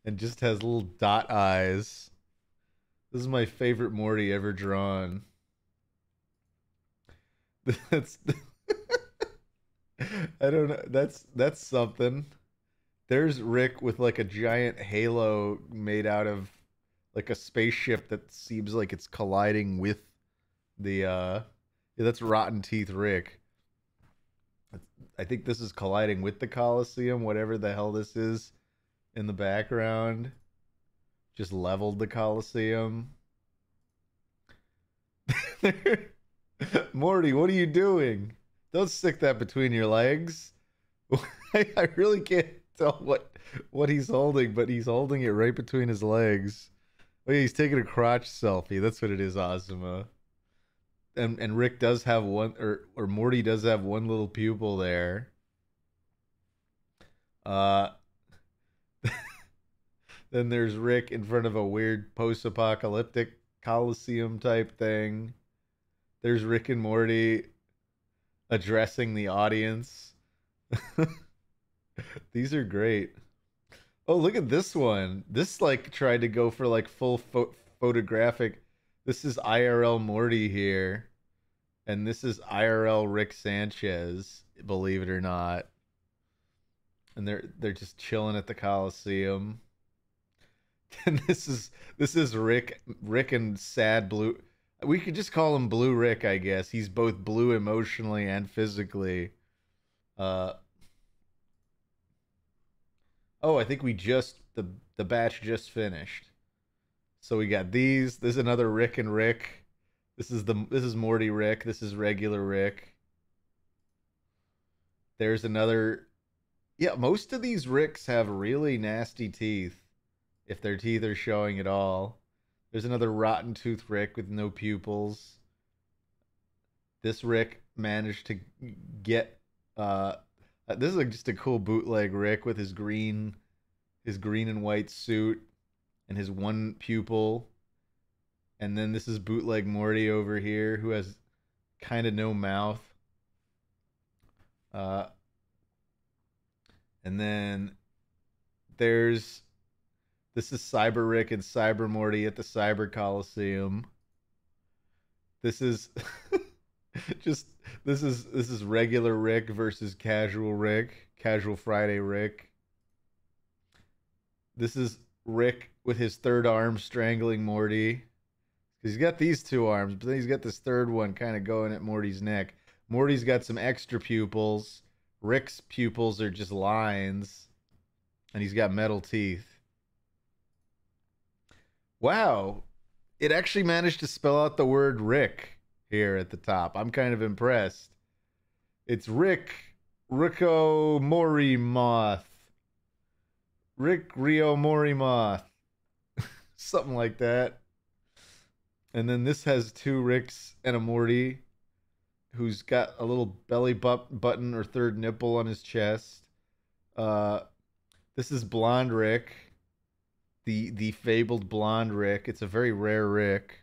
S1: and just has little dot eyes. This is my favorite Morty ever drawn. That's I don't know. That's something. There's Rick with like a giant halo made out of like a spaceship that seems like it's colliding with the yeah, that's Rotten Teeth Rick. I think this is colliding with the Coliseum, whatever the hell this is in the background. Just leveled the Coliseum. Morty, what are you doing? Don't stick that between your legs. I really can't tell what he's holding, but he's holding it right between his legs. Oh yeah, he's taking a crotch selfie. That's what it is, Ozma. And Rick does have one, or Morty does have one little pupil there. Then there's Rick in front of a weird post-apocalyptic Coliseum type thing. There's Rick and Morty addressing the audience. These are great. Oh, look at this one. This like tried to go for like full photographic. This is IRL Morty here. And this is IRL Rick Sanchez, believe it or not. And they're just chilling at the Coliseum. And this is Rick and Sad Blue. We could just call him Blue Rick, I guess. He's both blue emotionally and physically. Oh, I think the batch just finished. So we got these. This is another Rick and Rick. This is Morty Rick. This is regular Rick. There's another. Yeah, most of these Ricks have really nasty teeth, if their teeth are showing at all. There's another rotten tooth Rick with no pupils. This Rick managed to get this is like just a cool bootleg Rick with his green and white suit and his one pupil. And then this is bootleg Morty over here who has kind of no mouth. Uh and then there's this is Cyber Rick and Cyber Morty at the Cyber Coliseum. This is just this is regular Rick versus casual Rick, casual Friday Rick. This is Rick with his third arm strangling Morty. He's got these two arms, but then he's got this third one kind of going at Morty's neck. Morty's got some extra pupils. Rick's pupils are just lines, and he's got metal teeth. Wow, it actually managed to spell out the word Rick here at the top. I'm kind of impressed. It's Ricko Morimoth. Rick Rio Morimoth. Something like that. And then this has two Ricks and a Morty who's got a little belly button or third nipple on his chest. This is Blonde Rick. The fabled blonde Rick. It's a very rare Rick.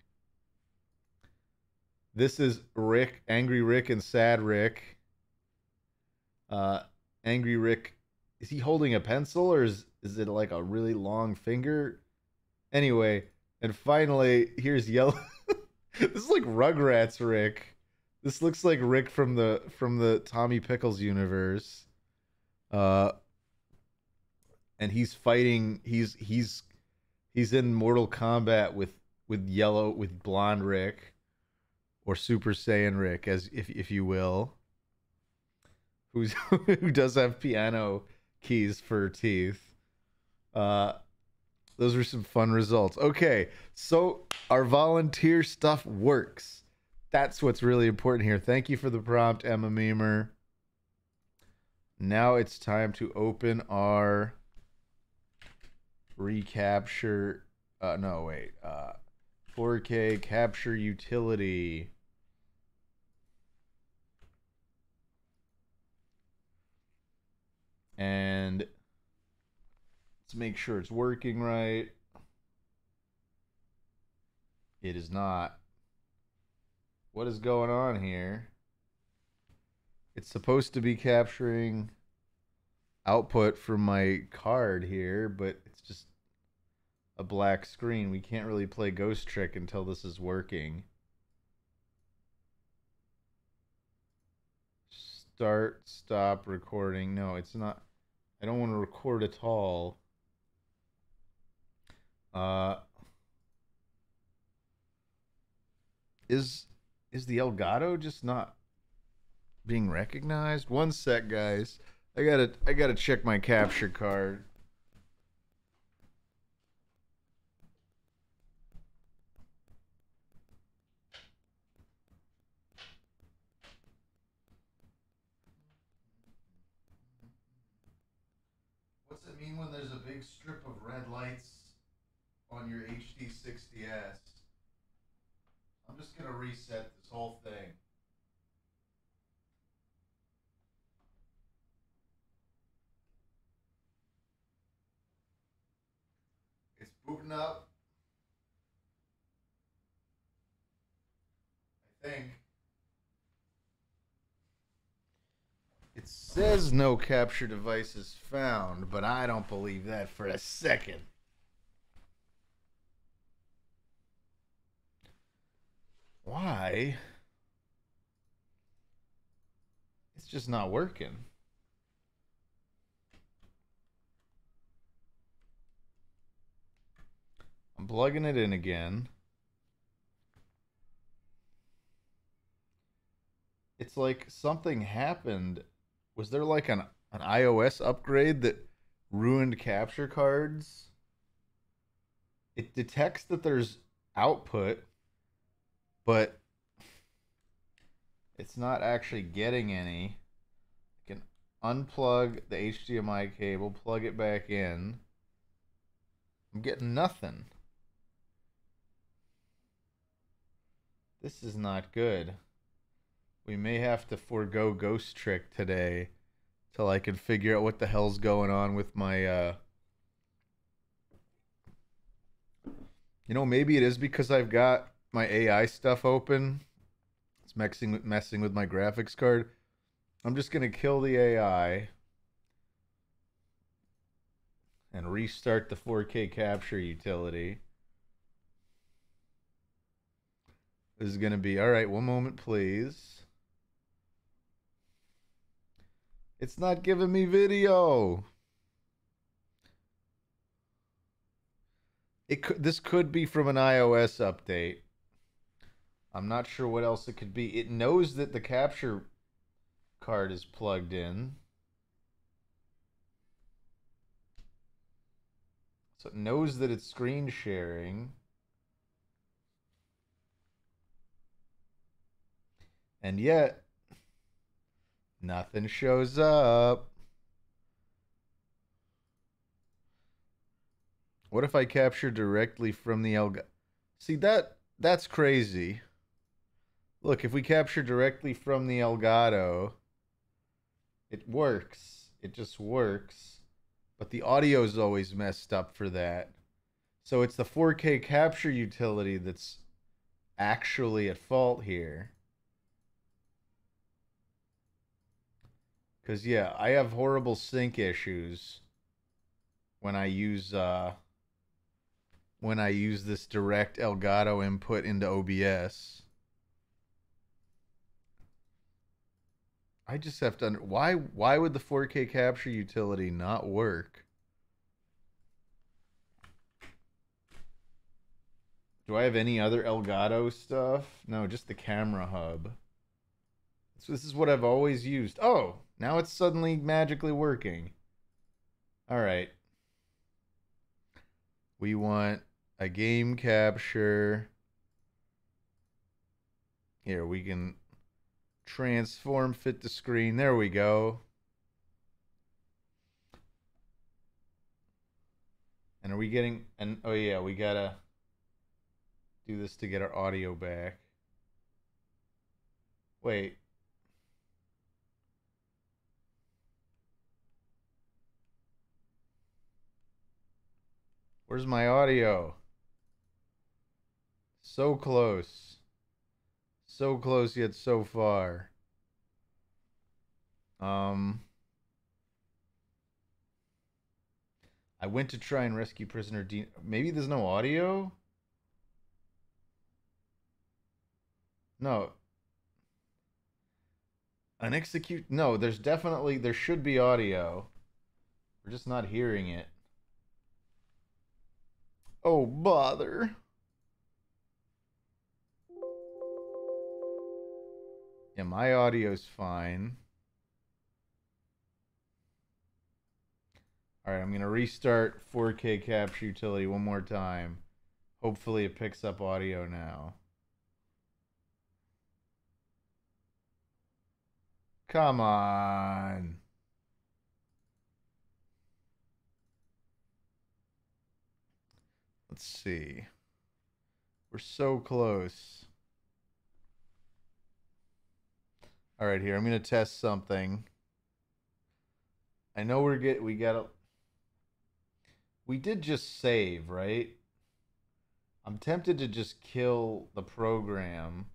S1: This is Rick, Angry Rick and Sad Rick. Angry Rick, is he holding a pencil or is it like a really long finger? Anyway, and finally, here's Yellow. This is like Rugrats Rick. This looks like Rick from the Tommy Pickles universe. And he's fighting. He's in Mortal Kombat with blonde Rick, or Super Saiyan Rick, as if you will, who does have piano keys for teeth. Those were some fun results. Okay, so our volunteer stuff works. That's what's really important here. Thank you for the prompt, Emma Memer. Now it's time to open our recapture. 4K capture utility. And let's make sure it's working right. It is not. What is going on here? It's supposed to be capturing output from my card here, but it's just a black screen. We can't really play Ghost Trick until this is working. Stop recording. No, it's not. I don't want to record at all. Is the Elgato just not being recognized? One sec, guys. I gotta check my capture card. What's it mean when there's a big strip of red lights on your HD60S? I'm just gonna reset this whole thing. It's booting up. I think. It says no capture devices found, but I don't believe that for a second. Why? It's just not working. I'm plugging it in again. It's like something happened. Was there like an iOS upgrade that ruined capture cards? It detects that there's output, but it's not actually getting any. I can unplug the HDMI cable, plug it back in. I'm getting nothing. This is not good. we may have to forego Ghost Trick today till I can figure out what the hell's going on with my you know, maybe it is because I've got my AI stuff open. It's messing with my graphics card. I'm just gonna kill the AI and restart the 4K capture utility. This is gonna be all right. One moment, please. It's not giving me video. This could be from an iOS update. I'm not sure what else it could be. It knows that the capture card is plugged in. So it knows that it's screen sharing. And yet, nothing shows up. What if I capture directly from the Elgato? See, that's crazy. Look, if we capture directly from the Elgato, it works. It just works. But the audio is always messed up for that. So it's the 4K capture utility that's actually at fault here. Because, yeah, I have horrible sync issues when I use this direct Elgato input into OBS. I just have to why would the 4K capture utility not work? Do I have any other Elgato stuff? No, just the camera hub. So this is what I've always used. Oh, now it's suddenly magically working. All right. We want a game capture. Here, we can transform fit to screen. There we go. And are we getting and oh yeah, we gotta do this to get our audio back. Wait. Where's my audio? So close. So close yet so far. I went to try and rescue prisoner Dean. Maybe there's no audio? No. No, there should be audio. We're just not hearing it. Oh, bother. Yeah, my audio's fine. All right, I'm going to restart 4K capture utility one more time. Hopefully it picks up audio now. Come on. Let's see. We're so close. All right, here. I'm going to test something. I know we did just save, right? I'm tempted to just kill the program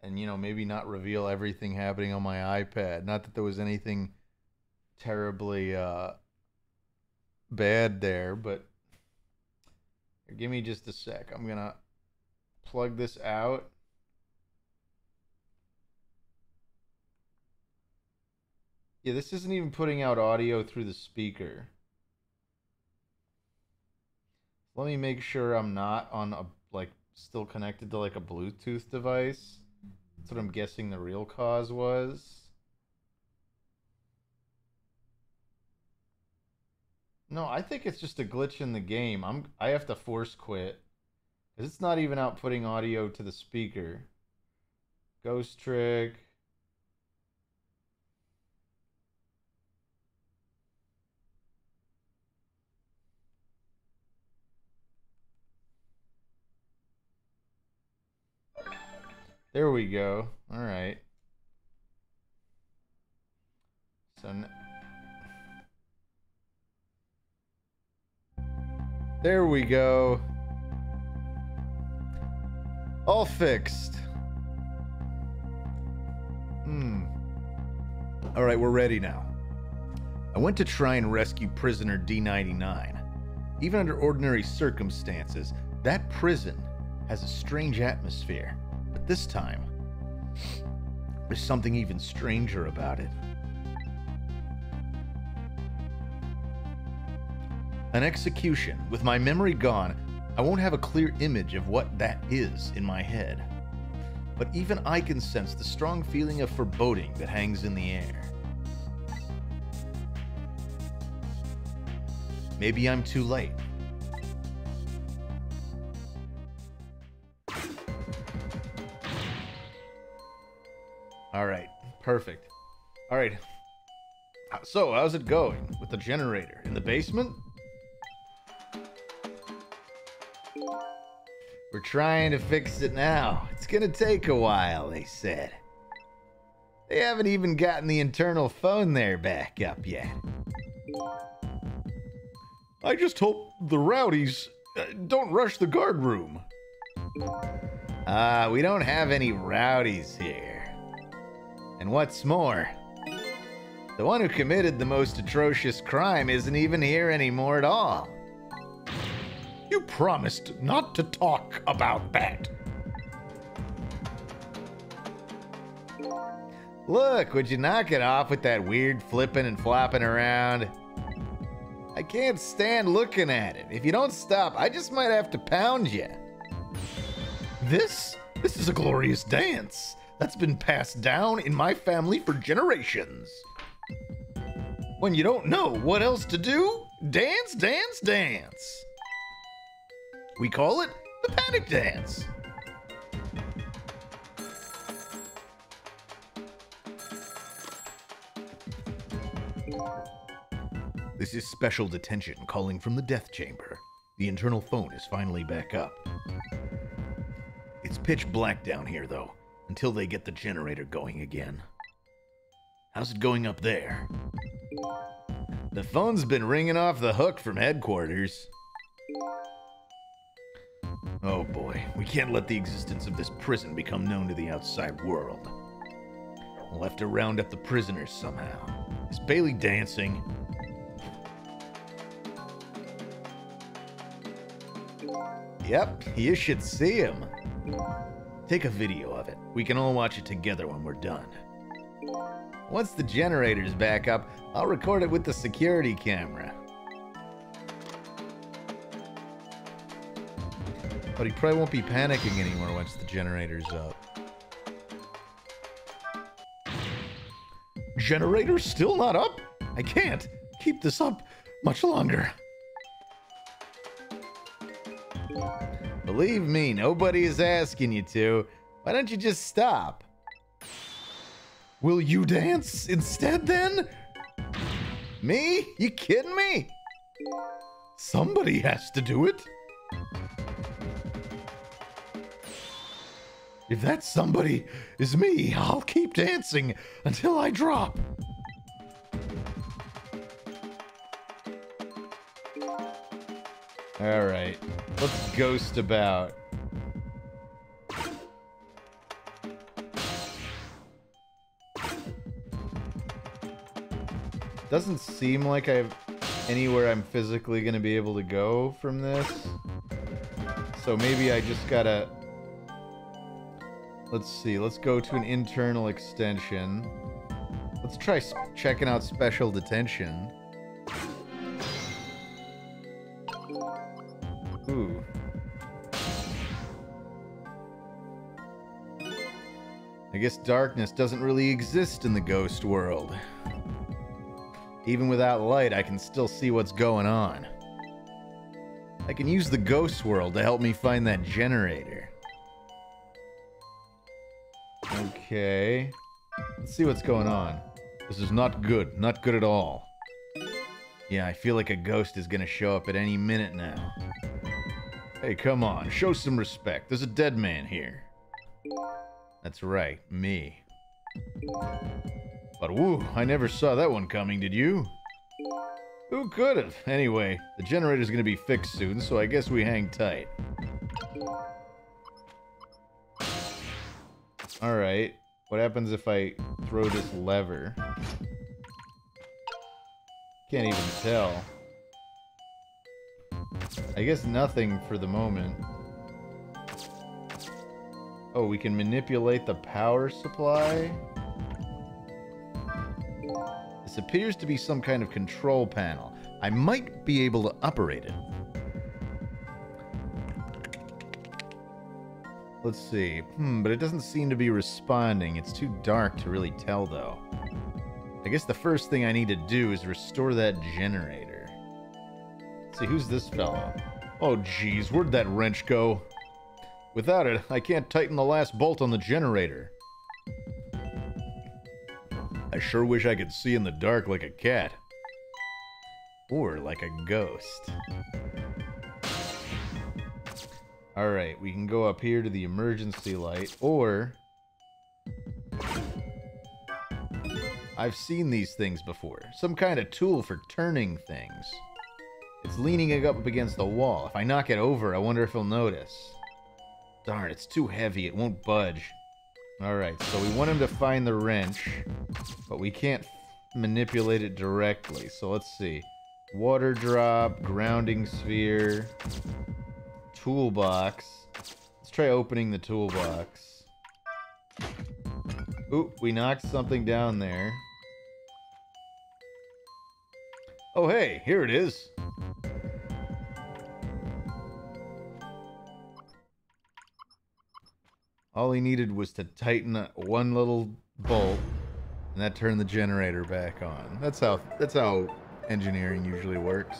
S1: and, you know, maybe not reveal everything happening on my iPad. Not that there was anything terribly bad there, but give me just a sec. I'm going to plug this out. Yeah, this isn't even putting out audio through the speaker. Let me make sure I'm not on a, like, still connected to, like, a Bluetooth device. That's what I'm guessing the real cause was. No, I think it's just a glitch in the game. I have to force quit. Because it's not even outputting audio to the speaker. Ghost Trick. There we go. All right. So there we go. All fixed. All right, we're ready now. I went to try and rescue prisoner D99. Even under ordinary circumstances, that prison has a strange atmosphere. But this time, there's something even stranger about it. An execution. With my memory gone, I won't have a clear image of what that is in my head. But even I can sense the strong feeling of foreboding that hangs in the air. Maybe I'm too late. All right, perfect. All right. So, how's it going with the generator in the basement? We're trying to fix it now. It's gonna take a while, they said. They haven't even gotten the internal phone there back up yet. I just hope the rowdies don't rush the guard room. We don't have any rowdies here. And what's more, the one who committed the most atrocious crime isn't even here anymore at all. You promised not to talk about that. Look, would you knock it off with that weird flipping and flopping around? I can't stand looking at it. If you don't stop, I just might have to pound you. This is a glorious dance that's been passed down in my family for generations. When you don't know what else to do, dance, dance, dance. We call it the panic dance. This is special detention calling from the death chamber. The internal phone is finally back up. It's pitch black down here, though, until they get the generator going again. How's it going up there? The phone's been ringing off the hook from headquarters. Oh boy, we can't let the existence of this prison become known to the outside world. We'll have to round up the prisoners somehow. Is Bailey dancing? Yep, you should see him. Take a video of it. We can all watch it together when we're done. Once the generator's back up, I'll record it with the security camera. But he probably won't be panicking anymore once the generator's up. Generator's still not up? I can't keep this up much longer. Believe me, nobody is asking you to. Why don't you just stop? Will you dance instead then? Me? You kidding me? Somebody has to do it. If that somebody is me, I'll keep dancing until I drop. All right, let's ghost about. Doesn't seem like I've anywhere I'm physically gonna be able to go from this. So maybe I just gotta... Let's see, let's go to an internal extension. Let's try checking out special detention. Ooh. I guess darkness doesn't really exist in the ghost world. Even without light, I can still see what's going on. I can use the ghost world to help me find that generator. Okay. Let's see what's going on. This is not good. Not good at all. Yeah, I feel like a ghost is gonna show up at any minute now. Hey, come on. Show some respect. There's a dead man here. That's right, me. But woo, I never saw that one coming, did you? Who could have? Anyway, the generator's gonna be fixed soon, so I guess we hang tight. Alright, what happens if I throw this lever? Can't even tell. I guess nothing for the moment. Oh, we can manipulate the power supply? This appears to be some kind of control panel. I might be able to operate it. Let's see. But it doesn't seem to be responding. It's too dark to really tell, though. I guess the first thing I need to do is restore that generator. Let's see, who's this fellow? Oh, geez, where'd that wrench go? Without it, I can't tighten the last bolt on the generator. I sure wish I could see in the dark like a cat. Or like a ghost. Alright, we can go up here to the emergency light, or... I've seen these things before. Some kind of tool for turning things. It's leaning up against the wall. If I knock it over, I wonder if he'll notice. Darn, it's too heavy. It won't budge. Alright, so we want him to find the wrench, but we can't manipulate it directly. So let's see. Water drop, grounding sphere, toolbox. Let's try opening the toolbox. Oop, we knocked something down there. Oh hey, here it is. All he needed was to tighten one little bolt, and that turned the generator back on. That's how engineering usually works.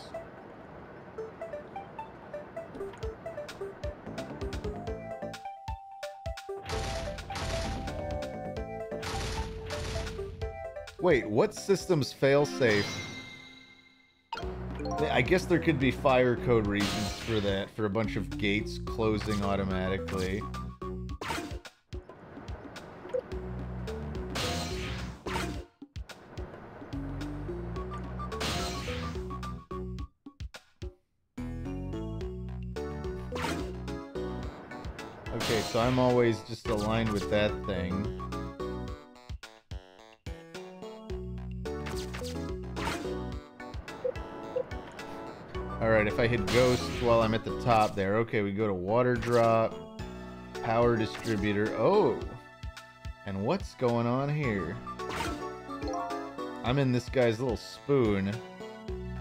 S1: Wait, what system's failsafe? I guess there could be fire code reasons for that, for a bunch of gates closing automatically. Okay, so I'm always just aligned with that thing. Alright, if I hit ghost while I'm at the top there. Okay, we go to water drop, power distributor. Oh! And what's going on here? I'm in this guy's little spoon.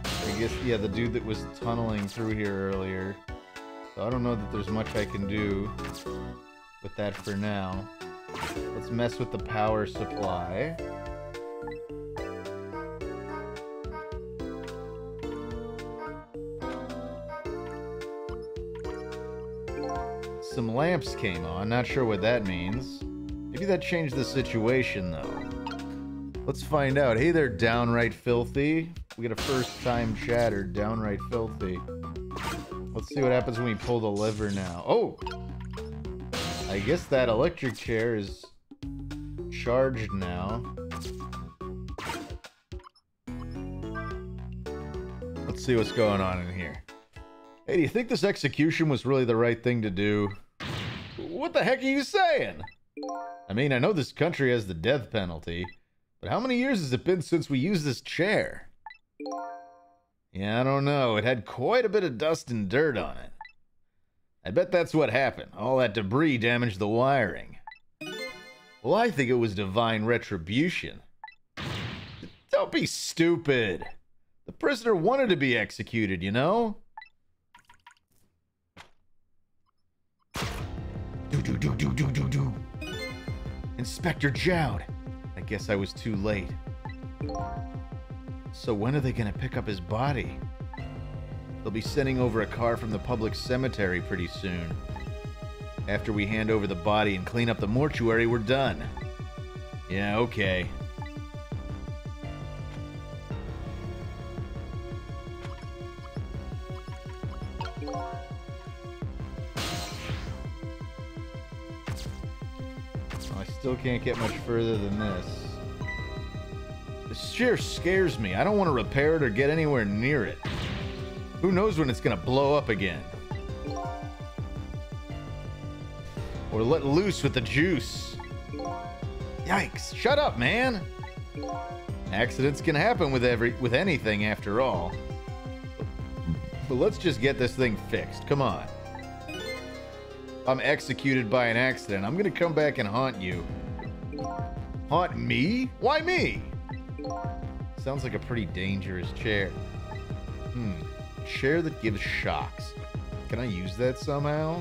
S1: I guess, yeah, the dude that was tunneling through here earlier. So I don't know that there's much I can do with that for now. Let's mess with the power supply. Some lamps came on, not sure what that means. Maybe that changed the situation, though. Let's find out. Hey there, Downright Filthy. We get a first-time chatter, Downright Filthy. Let's see what happens when we pull the lever now. Oh! I guess that electric chair is charged now. Let's see what's going on in here. Hey, do you think this execution was really the right thing to do? What the heck are you saying? I mean, I know this country has the death penalty, but how many years has it been since we used this chair? Yeah, I don't know. It had quite a bit of dust and dirt on it. I bet that's what happened. All that debris damaged the wiring. Well, I think it was divine retribution. Don't be stupid. The prisoner wanted to be executed, you know? Do. Inspector Jowd. I guess I was too late. So when are they gonna pick up his body? They'll be sending over a car from the public cemetery pretty soon. After we hand over the body and clean up the mortuary, we're done. Yeah, okay. still can't get much further than this. This chair scares me. I don't want to repair it or get anywhere near it. Who knows when it's gonna blow up again? Or let loose with the juice. Yikes. Shut up, man. Accidents can happen with anything after all. But let's just get this thing fixed. Come on. I'm executed by an accident. I'm gonna come back and haunt you. Haunt me? Why me? Sounds like a pretty dangerous chair. Chair that gives shocks. Can I use that somehow?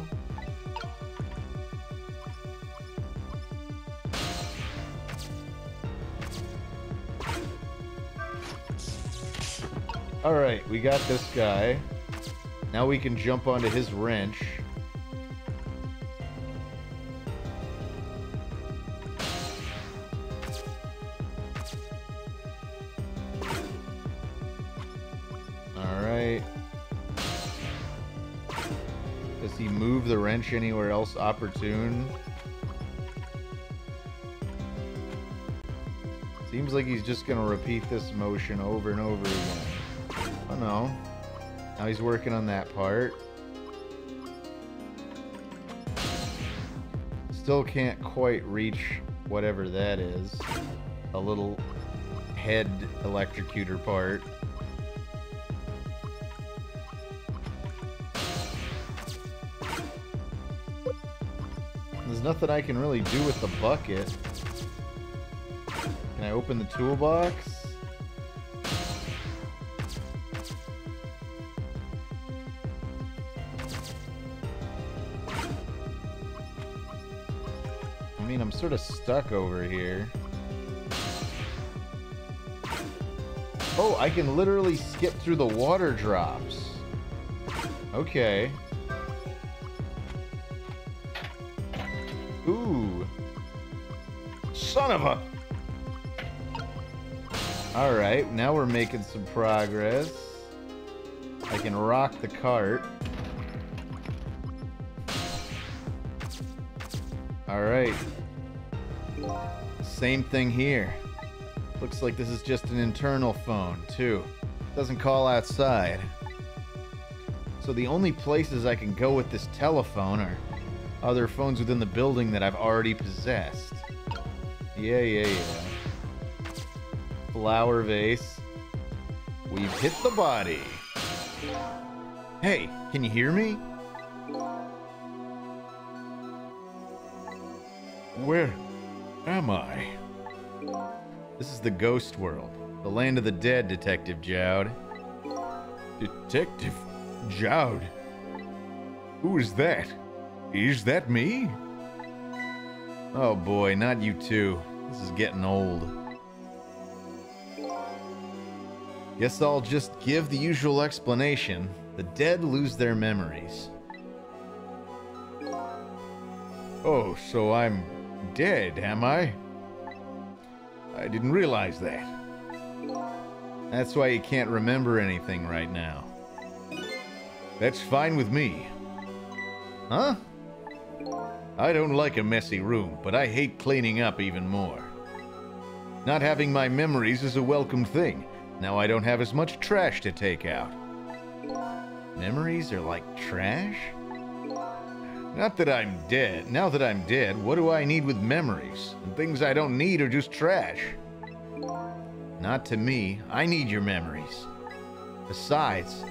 S1: Alright, we got this guy. Now we can jump onto his wrench. Alright. Does he move the wrench anywhere else opportune? Seems like he's just gonna repeat this motion over and over again. Oh no. Now he's working on that part. Still can't quite reach whatever that is. A little head electrocutor part. There's nothing I can really do with the bucket. Can I open the toolbox? I mean, I'm sort of stuck over here. Oh, I can literally skip through the water drops. Okay. Ooh. Son of a... Alright, now we're making some progress. I can rock the cart. Alright. Same thing here. Looks like this is just an internal phone, too. Doesn't call outside. So the only places I can go with this telephone are other phones within the building that I've already possessed. Yeah. Flower vase. We've hit the body. Hey, can you hear me? Where am I? This is the ghost world. The land of the dead, Detective Jowd. Detective Jowd? Who is that? Is that me? Oh boy, not you too. This is getting old. Guess I'll just give the usual explanation. The dead lose their memories. Oh, so I'm dead, am I? I didn't realize that. That's why you can't remember anything right now. That's fine with me. Huh? I don't like a messy room, but I hate cleaning up even more. Not having my memories is a welcome thing. Now I don't have as much trash to take out. Memories are like trash? Not that I'm dead. Now that I'm dead, what do I need with memories? And things I don't need are just trash. Not to me. I need your memories. Besides,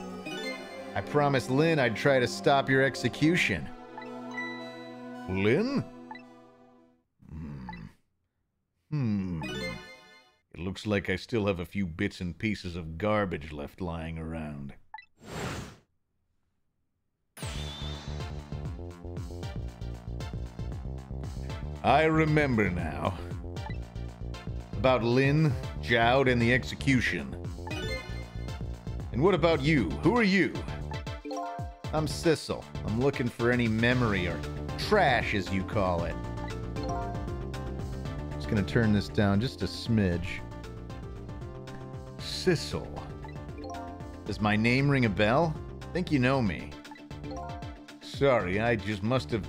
S1: I promised Lynn I'd try to stop your execution. Lynn? It looks like I still have a few bits and pieces of garbage left lying around. I remember now. About Lynn, Jowd, and the execution. And what about you? Who are you? I'm Sissel. I'm looking for any memory or trash, as you call it. Just gonna turn this down just a smidge. Sissel. Does my name ring a bell? Think you know me. Sorry, I just must have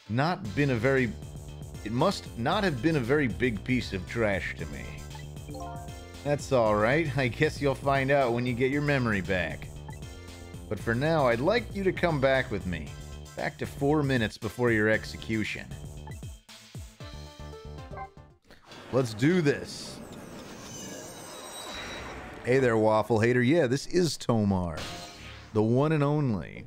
S1: not been a very It must not have been a very big piece of trash to me. That's alright. I guess you'll find out when you get your memory back. But for now, I'd like you to come back with me. Back to 4 minutes before your execution. Let's do this. Hey there, Waffle Hater. Yeah, this is Tomar. The one and only.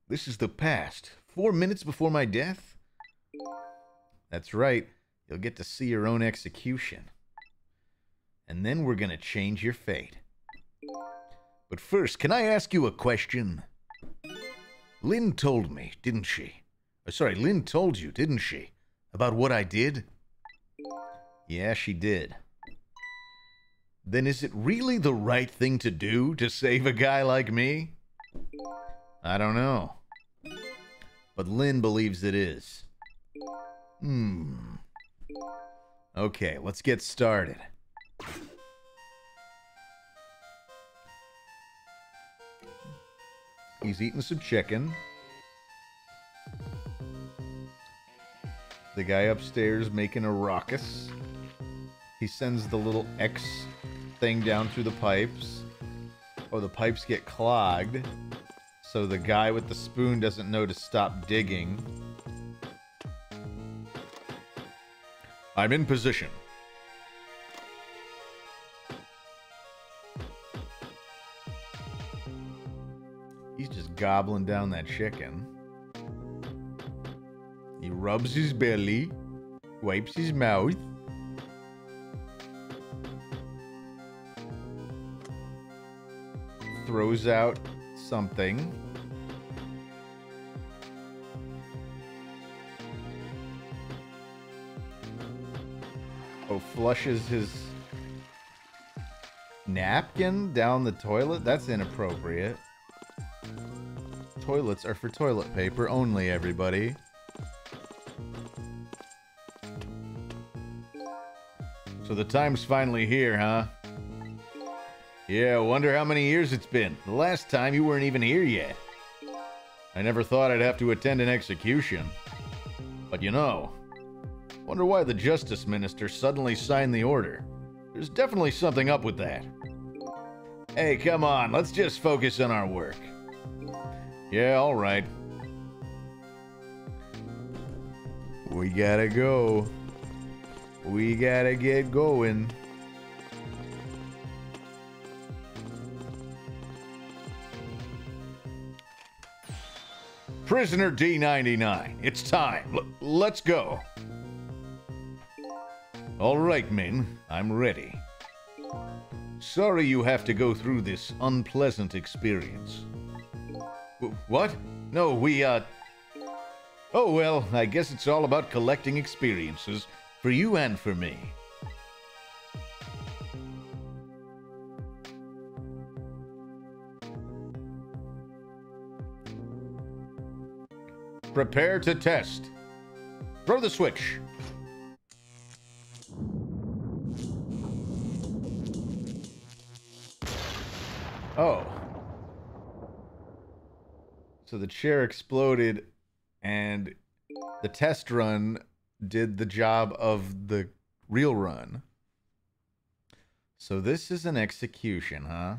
S1: This is the past. 4 minutes before my death? That's right. You'll get to see your own execution. And then we're gonna change your fate. But first, can I ask you a question? Lynn told me, didn't she? Sorry, Lynn told you, didn't she? About what I did? Yeah, she did. Then is it really the right thing to do to save a guy like me? I don't know. But Lynn believes it is. Okay, let's get started. He's eating some chicken. The guy upstairs making a ruckus. He sends the little X thing down through the pipes. Oh, the pipes get clogged. So the guy with the spoon doesn't know to stop digging. I'm in position. He's just gobbling down that chicken. He rubs his belly, wipes his mouth. Throws out something. Oh, flushes his napkin down the toilet? That's inappropriate. Toilets are for toilet paper only, everybody. So the time's finally here, huh? Yeah, wonder how many years it's been. The last time you weren't even here yet. I never thought I'd have to attend an execution. But you know, wonder why the Justice Minister suddenly signed the order. There's definitely something up with that. Hey, come on, let's just focus on our work. Yeah, alright. We gotta go. We gotta get going. Prisoner D99, it's time. Let's go. All right, Min, I'm ready. Sorry you have to go through this unpleasant experience. What? No, Oh, well, I guess it's all about collecting experiences for you and for me. Prepare to test. Throw the switch. Oh. So the chair exploded and the test run did the job of the real run. So this is an execution, huh?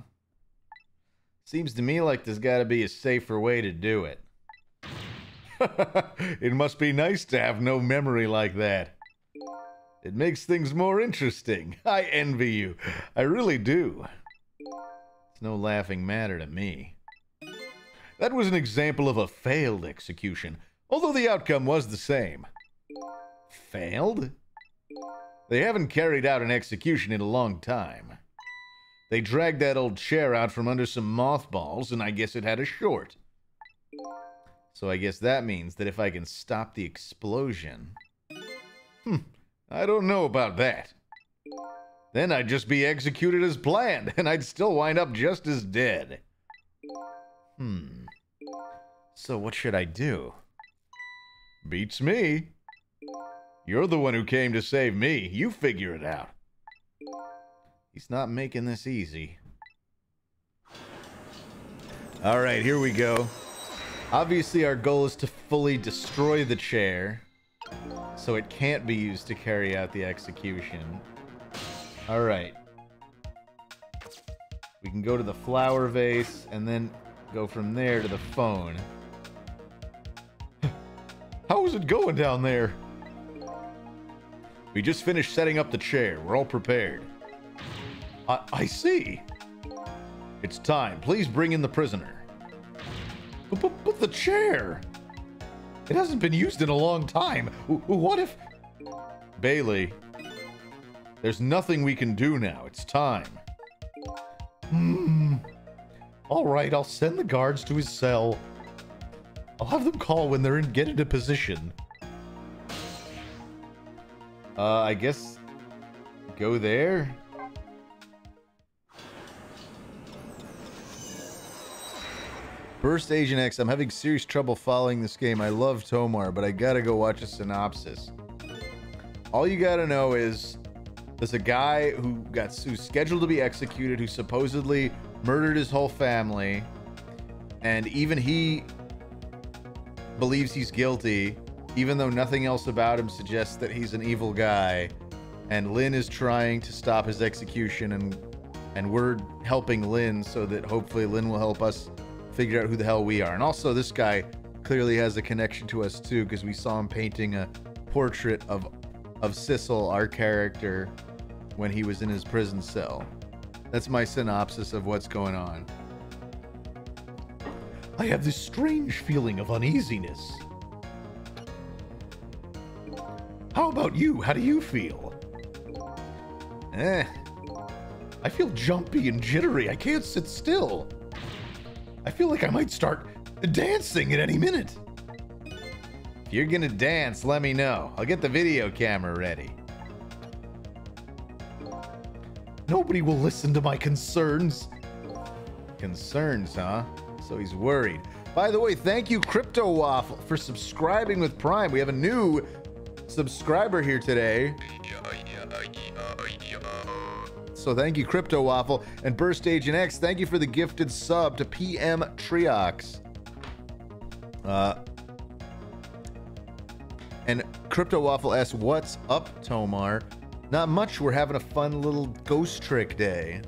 S1: Seems to me like there's got to be a safer way to do it. It must be nice to have no memory like that. It makes things more interesting. I envy you. I really do. It's no laughing matter to me. That was an example of a failed execution, although the outcome was the same. Failed? They haven't carried out an execution in a long time. They dragged that old chair out from under some mothballs, and I guess it had a short. So I guess that means that if I can stop the explosion... I don't know about that. Then I'd just be executed as planned, and I'd still wind up just as dead. So what should I do? Beats me. You're the one who came to save me. You figure it out. He's not making this easy. All right, here we go. Obviously, our goal is to fully destroy the chair, so it can't be used to carry out the execution. Alright. We can go to the flower vase, and then go from there to the phone. How is it going down there? We just finished setting up the chair. We're all prepared. I see. It's time. Please bring in the prisoner. But the chair! It hasn't been used in a long time. What if... Bailey, there's nothing we can do now. It's time. All right, I'll send the guards to his cell. I'll have them call when they're get into position. I guess... Go there? Burst Agent X, I'm having serious trouble following this game. I love Tomar, but I gotta go watch a synopsis. All you gotta know is there's a guy who's scheduled to be executed, who supposedly murdered his whole family, and even he believes he's guilty, even though nothing else about him suggests that he's an evil guy. And Lynn is trying to stop his execution, and we're helping Lynn so that hopefully Lynn will help us figure out who the hell we are. And also, this guy clearly has a connection to us too, because we saw him painting a portrait of Sissel, our character, when he was in his prison cell. That's my synopsis of what's going on. I have this strange feeling of uneasiness. How about you? How do you feel? I feel jumpy and jittery. I can't sit still. I feel like I might start dancing at any minute. If you're gonna dance, let me know. I'll get the video camera ready. Nobody will listen to my concerns. Concerns, huh? So he's worried. By the way, thank you, Crypto Waffle, for subscribing with Prime. We have a new subscriber here today. So thank you, Crypto Waffle. And Burst Agent X, thank you for the gifted sub to PM Triox. And Crypto Waffle asks, what's up, Tomar? Not much. We're having a fun little ghost trick day.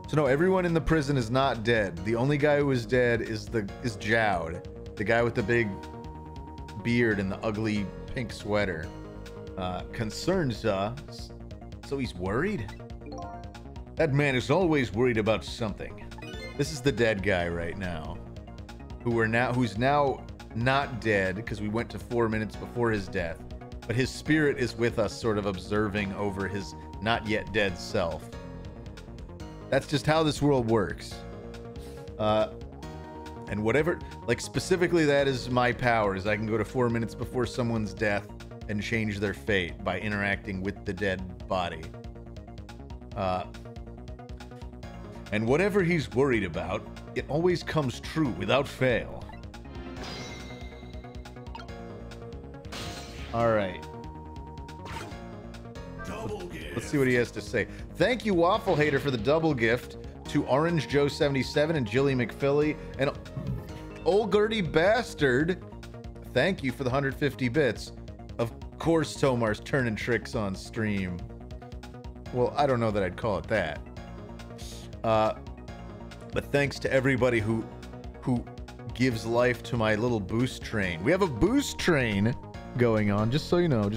S1: So no, everyone in the prison is not dead. The only guy who is dead is Jowd, the guy with the big beard and the ugly pink sweater. Concerns, so he's worried? That man is always worried about something. This is the dead guy right now, who's now not dead because we went to 4 minutes before his death, but his spirit is with us, sort of observing over his not yet dead self. That's just how this world works. And whatever, like specifically that is my powers. I can go to 4 minutes before someone's death and change their fate by interacting with the dead body. And whatever he's worried about, it always comes true without fail. All right. Let's see what he has to say. Thank you, Waffle Hater, for the double gift to Orange Joe 77 and Jilly McPhilly and Old Gertie Bastard. Thank you for the 150 bits. Of course, Tomar's turning tricks on stream. Well, I don't know that I'd call it that. But thanks to everybody who gives life to my little boost train. We have a boost train going on, just so you know,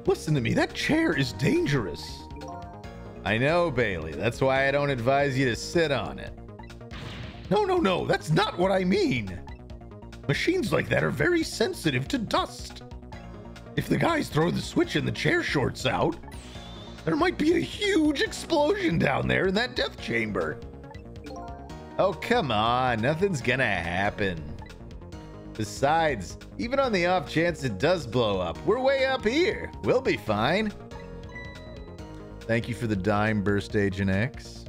S1: listen to me, that chair is dangerous. I know, Bailey, that's why I don't advise you to sit on it. No, that's not what I mean. Machines like that are very sensitive to dust. If the guys throw the switch and the chair shorts out, there might be a huge explosion down there in that death chamber. Oh, come on, nothing's gonna happen. Besides, even on the off chance it does blow up, we're way up here. We'll be fine. Thank you for the dime, Burst Agent X.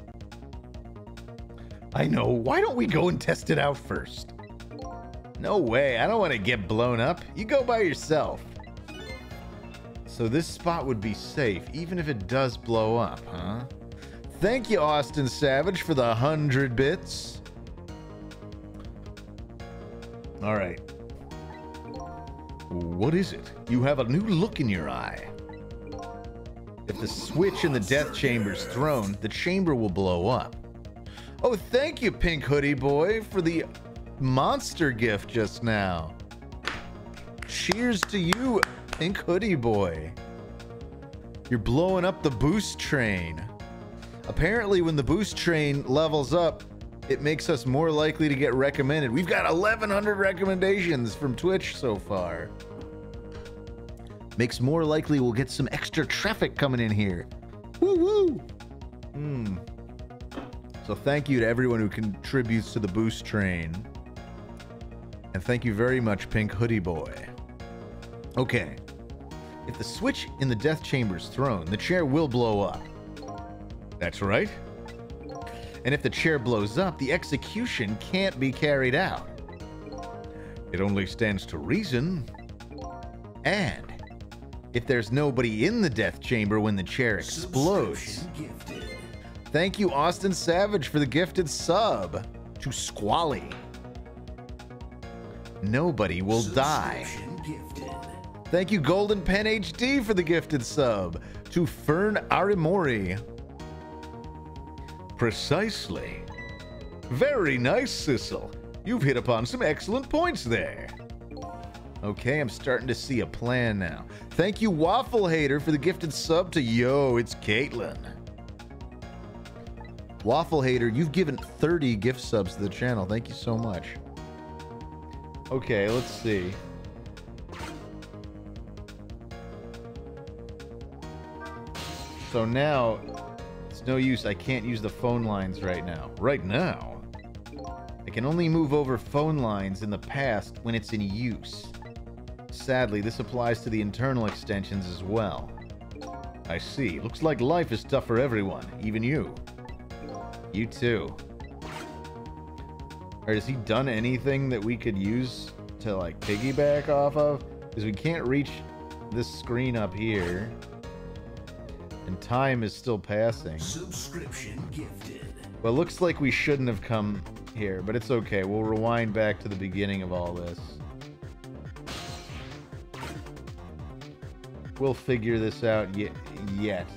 S1: I know, why don't we go and test it out first? No way, I don't want to get blown up. You go by yourself. So this spot would be safe, even if it does blow up, huh? Thank you, Austin Savage, for the 100 bits. All right. What is it? You have a new look in your eye. If the switch in the death chamber is thrown, the chamber will blow up. Oh, thank you, Pink Hoodie Boy, for the monster gift just now. Cheers to you, Pink Hoodie Boy. You're blowing up the boost train. Apparently, when the boost train levels up, it makes us more likely to get recommended. We've got 1,100 recommendations from Twitch so far. Makes more likely we'll get some extra traffic coming in here. Woo woo! So thank you to everyone who contributes to the boost train. And thank you very much, Pink Hoodie Boy. Okay. If the switch in the death chamber is thrown, the chair will blow up. That's right. And if the chair blows up, the execution can't be carried out. It only stands to reason. And if there's nobody in the death chamber when the chair explodes. Thank you, Austin Savage, for the gifted sub to Squally. Nobody will die. Thank you, Golden Pen HD, for the gifted sub to Fern Arimori. Precisely. Very nice, Sissel. You've hit upon some excellent points there. Okay, I'm starting to see a plan now. Thank you, Waffle Hater, for the gifted sub to Yo, it's Caitlin. Waffle Hater, you've given 30 gift subs to the channel. Thank you so much. Okay, let's see. So now, it's no use. I can't use the phone lines right now. Right now? I can only move over phone lines in the past when it's in use. Sadly, this applies to the internal extensions as well. I see. Looks like life is tough for everyone, even you. You too. Alright, has he done anything that we could use to, like, piggyback off of? Because we can't reach this screen up here. And time is still passing.
S3: Subscription gifted.
S1: Well, looks like we shouldn't have come here, but it's okay. We'll rewind back to the beginning of all this. We'll figure this out yet.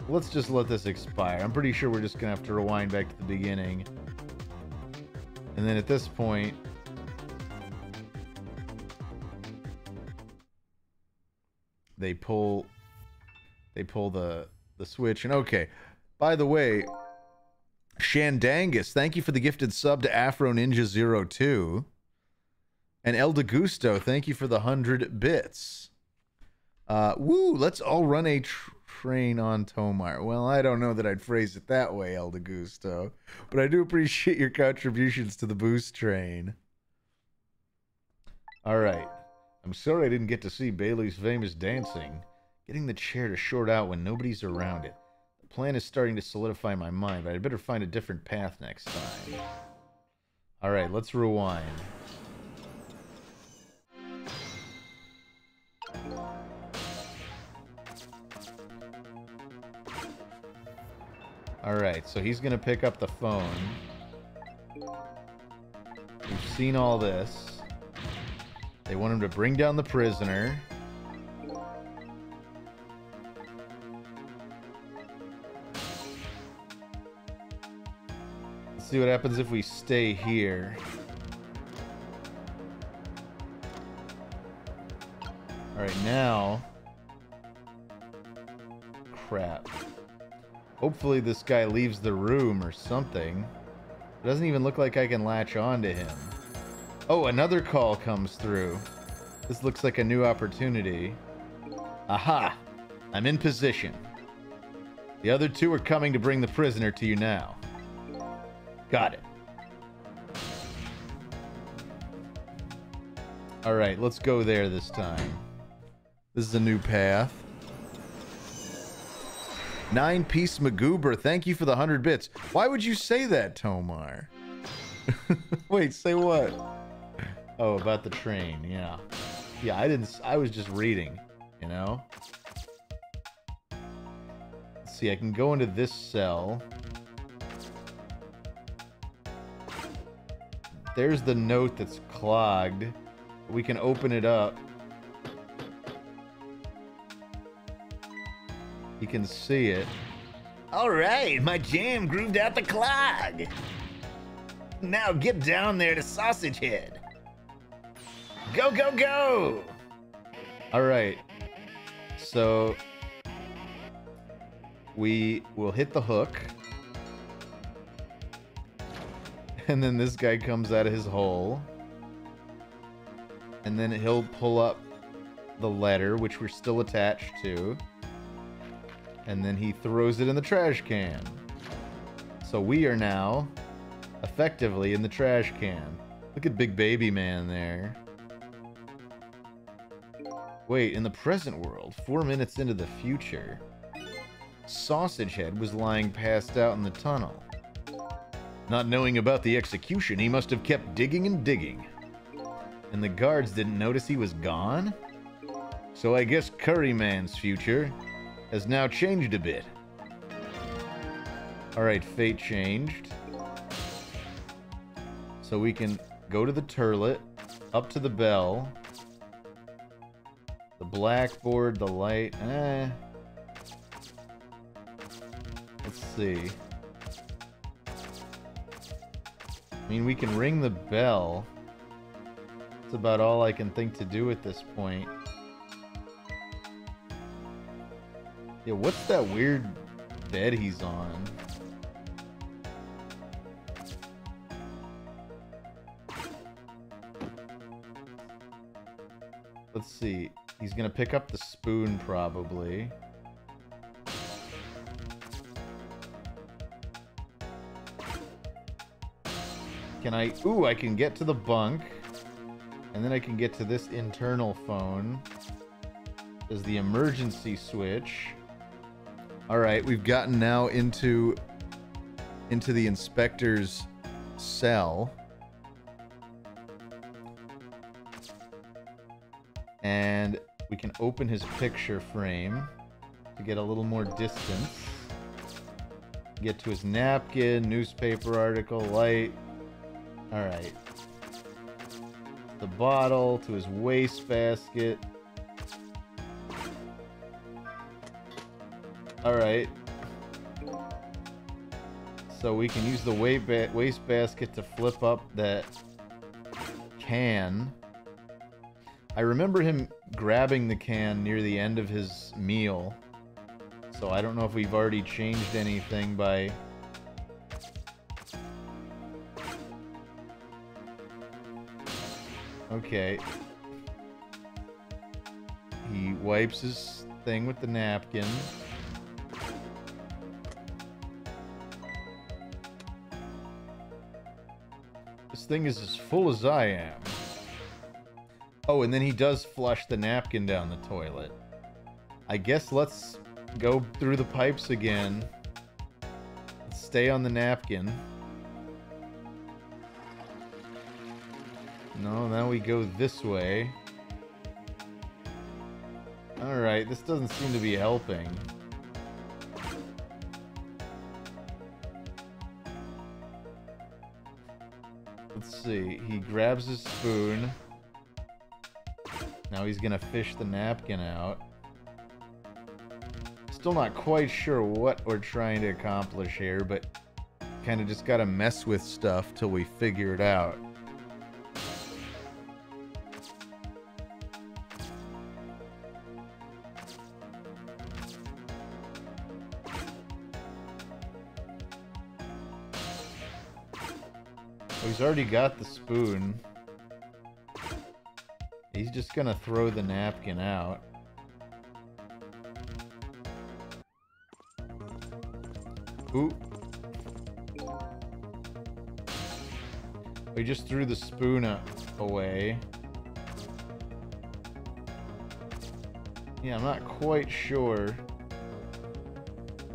S1: Let's just let this expire. I'm pretty sure we're just gonna have to rewind back to the beginning. And then at this point, they pull the switch. And okay, by the way, Shandangus, thank you for the gifted sub to Afro Ninja 02. And El Degusto, thank you for the 100 bits. Woo, let's all run a train on Tomar. Well, I don't know that I'd phrase it that way, El Degusto, but I do appreciate your contributions to the boost train. All right. I'm sorry I didn't get to see Bailey's famous dancing. Getting the chair to short out when nobody's around it. The plan is starting to solidify in my mind, but I'd better find a different path next time. All right, let's rewind. Alright, so he's gonna pick up the phone. We've seen all this. They want him to bring down the prisoner. Let's see what happens if we stay here. Alright, now... Crap. Hopefully this guy leaves the room or something. It doesn't even look like I can latch on to him. Oh, another call comes through. This looks like a new opportunity. Aha! I'm in position. The other two are coming to bring the prisoner to you now. Got it. Alright, let's go there this time. This is a new path. 9-piece Magoober, thank you for the 100 bits. Why would you say that, Tomar? Wait, say what? Oh, about the train, yeah. Yeah, I was just reading, you know? see, I can go into this cell. There's the note that's clogged. We can open it up. You can see it.
S3: Alright, my jam grooved out the clog. Now get down there to Sausage Head. Go, go, go!
S1: Alright. So we will hit the hook. And then this guy comes out of his hole. And then he'll pull up the letter, which we're still attached to. And then he throws it in the trash can. So we are now effectively in the trash can. Look at Big Baby Man there. Wait, in the present world, 4 minutes into the future, Sausage Head was lying passed out in the tunnel. Not knowing about the execution, he must have kept digging and digging. And the guards didn't notice he was gone? So I guess Curry Man's future has now changed a bit. Alright, fate changed. So we can go to the turlet, up to the bell, the blackboard, the light, Let's see. I mean, we can ring the bell. That's about all I can think to do at this point. Yeah, what's that weird bed he's on? Let's see. He's gonna pick up the spoon, probably. Can I... Ooh, I can get to the bunk. And then I can get to this internal phone. There's the emergency switch. Alright, we've gotten now into the inspector's cell. And we can open his picture frame to get a little more distance. Get to his napkin, newspaper article, light. Alright. The bottle, to his wastebasket. Alright. So we can use the wastebasket to flip up that can. I remember him grabbing the can near the end of his meal. So I don't know if we've already changed anything by... Okay. He wipes his thing with the napkin. This thing is as full as I am. Oh, and then he does flush the napkin down the toilet. I guess let's go through the pipes again. Let's stay on the napkin. No, now we go this way. Alright, this doesn't seem to be helping. Let's see. He grabs his spoon. Now he's gonna fish the napkin out. Still not quite sure what we're trying to accomplish here, but kind of just gotta mess with stuff till we figure it out. Oh, he's already got the spoon. He's just gonna throw the napkin out. Ooh. We just threw the spoon away. Yeah, I'm not quite sure.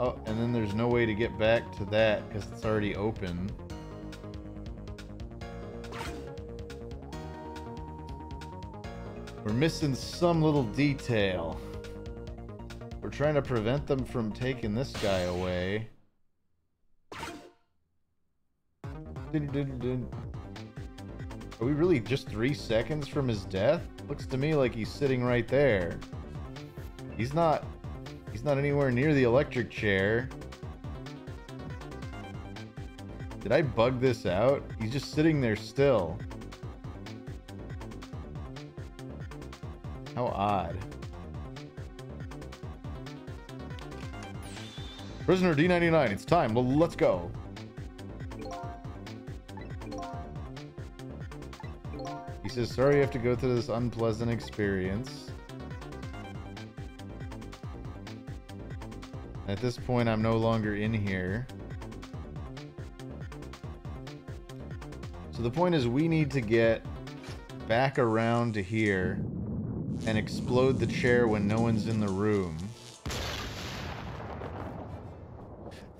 S1: Oh, and then there's no way to get back to that because it's already open. We're missing some little detail. We're trying to prevent them from taking this guy away. Are we really just 3 seconds from his death? Looks to me like he's sitting right there. He's not anywhere near the electric chair. Did I bug this out? He's just sitting there still. How odd. Prisoner D99, it's time. Let's go. He says, sorry you have to go through this unpleasant experience. At this point, I'm no longer in here. So the point is we need to get back around to here and explode the chair when no one's in the room.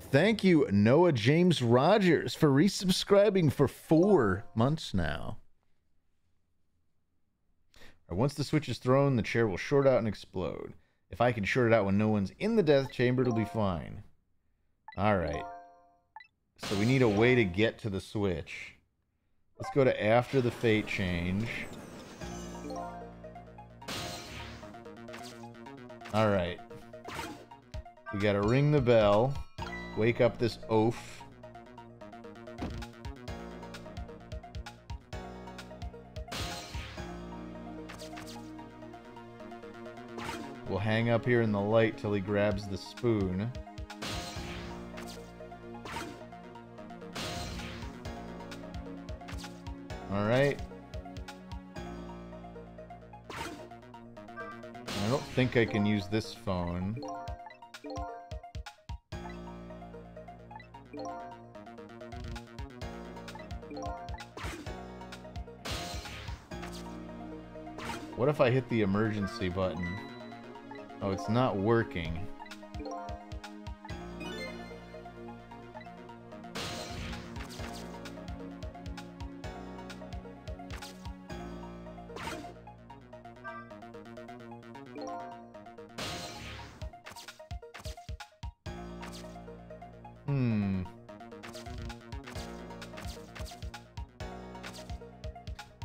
S1: Thank you, Noah James Rogers, for resubscribing for 4 months now. Once the switch is thrown, the chair will short out and explode. If I can short it out when no one's in the death chamber, it'll be fine. Alright. So we need a way to get to the switch. Let's go to after the fate change. Alright. We gotta ring the bell. Wake up this oaf. We'll hang up here in the light till he grabs the spoon. Alright. I don't think I can use this phone. What if I hit the emergency button? Oh, it's not working.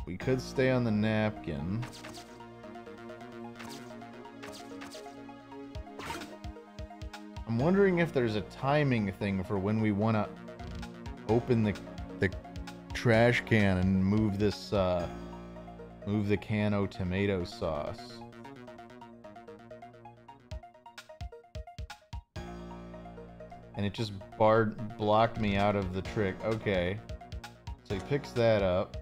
S1: We could stay on the napkin. I'm wondering if there's a timing thing for when we want to open the trash can and move this move the can of tomato sauce. And it just blocked me out of the trick. Okay. So he picks that up.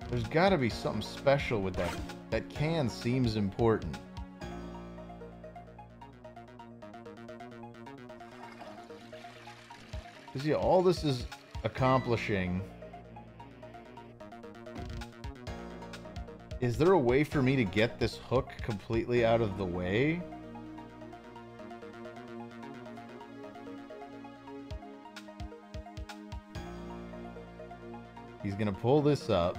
S1: There's gotta be something special with that. That can seems important. Because yeah, all this is accomplishing. Is there a way for me to get this hook completely out of the way? He's gonna pull this up.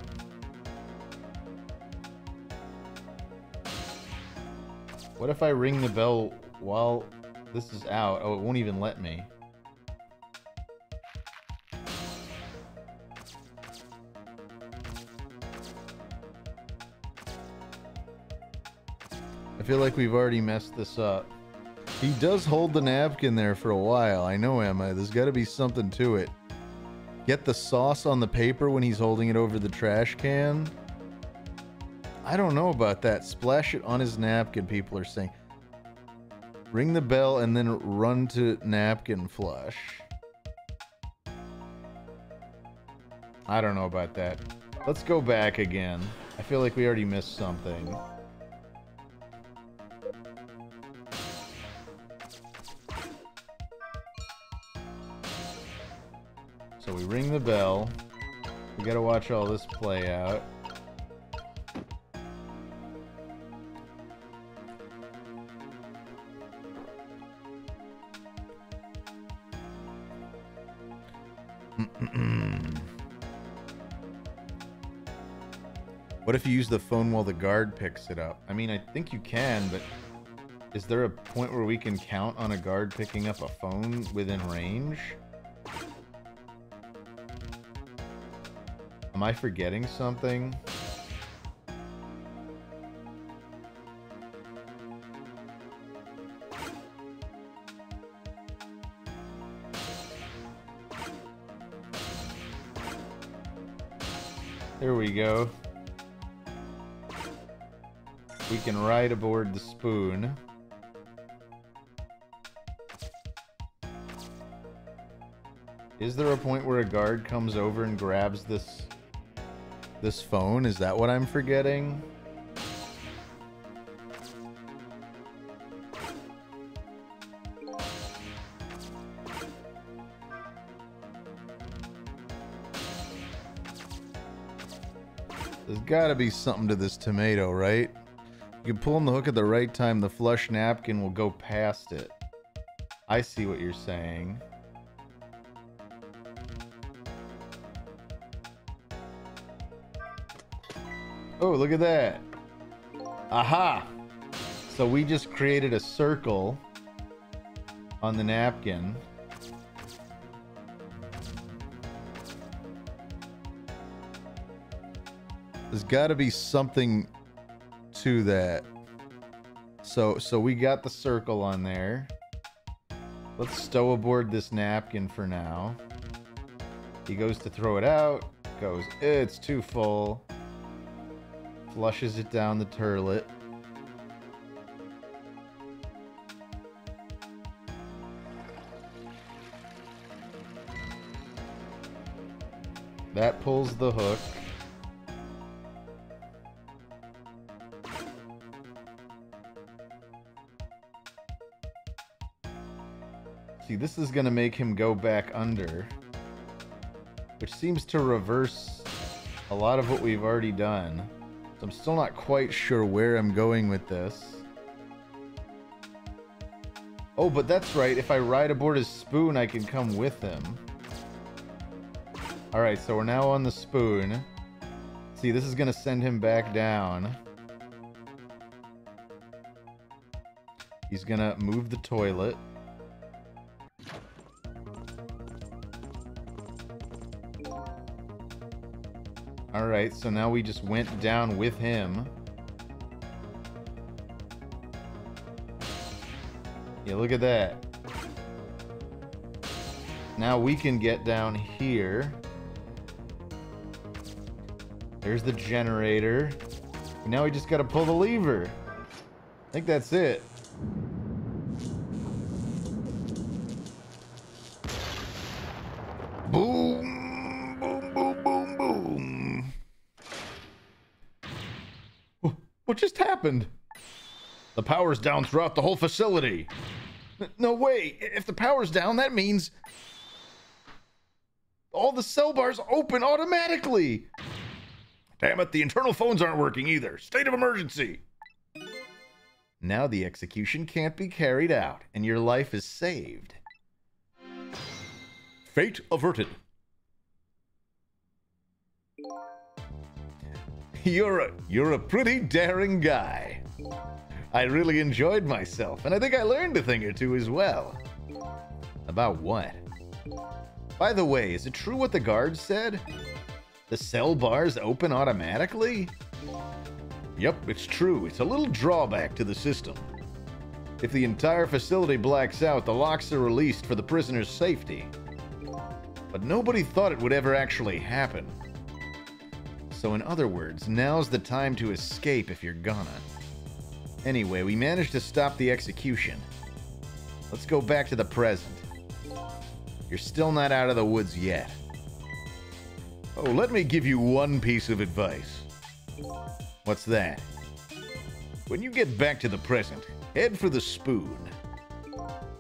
S1: What if I ring the bell while this is out? Oh, it won't even let me. I feel like we've already messed this up. He does hold the napkin there for a while. I know, Emma. There's got to be something to it. Get the sauce on the paper when he's holding it over the trash can. I don't know about that. Splash it on his napkin, people are saying. Ring the bell and then run to napkin flush. I don't know about that. Let's go back again. I feel like we already missed something. So we ring the bell. We gotta watch all this play out. What if you use the phone while the guard picks it up? I mean, I think you can, but is there a point where we can count on a guard picking up a phone within range? Am I forgetting something? There we go. We can ride aboard the spoon. Is there a point where a guard comes over and grabs this phone? Is that what I'm forgetting? There's gotta be something to this tomato, right? You can pull on the hook at the right time, the flush napkin will go past it. I see what you're saying. Oh, look at that. Aha! So we just created a circle on the napkin. There's got to be something to that. So we got the circle on there. Let's stow aboard this napkin for now. He goes to throw it out. Goes, it's too full. Flushes it down the turlet. That pulls the hook. See, this is going to make him go back under, which seems to reverse a lot of what we've already done. So I'm still not quite sure where I'm going with this. Oh, but that's right. If I ride aboard his spoon, I can come with him. Alright, so we're now on the spoon. See, this is going to send him back down. He's going to move the toilet. Alright, so now we just went down with him. Yeah, look at that. Now we can get down here. There's the generator. Now we just gotta pull the lever. I think that's it. Boom! Boom, boom, boom, boom. What just happened? The power's down throughout the whole facility. No way. If the power's down, that means all the cell bars open automatically. Damn it, the internal phones aren't working either. State of emergency. Now the execution can't be carried out, and your life is saved. Fate averted. You're a pretty daring guy. I really enjoyed myself, and I think I learned a thing or two as well. About what? By the way, is it true what the guard said? The cell bars open automatically? Yep, it's true. It's a little drawback to the system. If the entire facility blacks out, the locks are released for the prisoner's safety. But nobody thought it would ever actually happen. So in other words, now's the time to escape if you're gonna. Anyway, we managed to stop the execution. Let's go back to the present. You're still not out of the woods yet. Oh, let me give you one piece of advice. What's that? When you get back to the present, head for the spoon.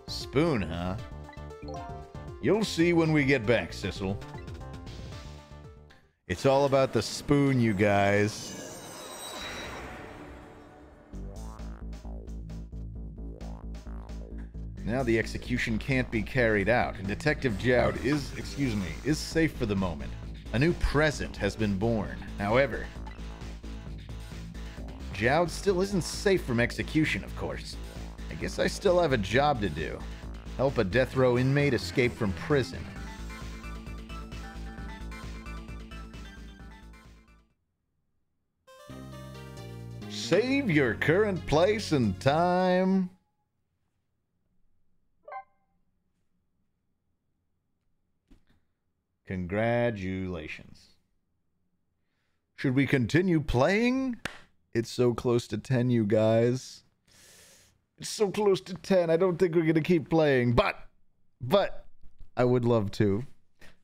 S1: Spoon, huh? You'll see when we get back, Sissel. It's all about the spoon, you guys. Now the execution can't be carried out, and Detective Jowd is safe for the moment. A new present has been born. However, Jowd still isn't safe from execution, of course. I guess I still have a job to do. Help a death row inmate escape from prison. Save your current place and time. Congratulations. Should we continue playing? It's so close to 10, you guys. It's so close to 10. I don't think we're going to keep playing, but I would love to.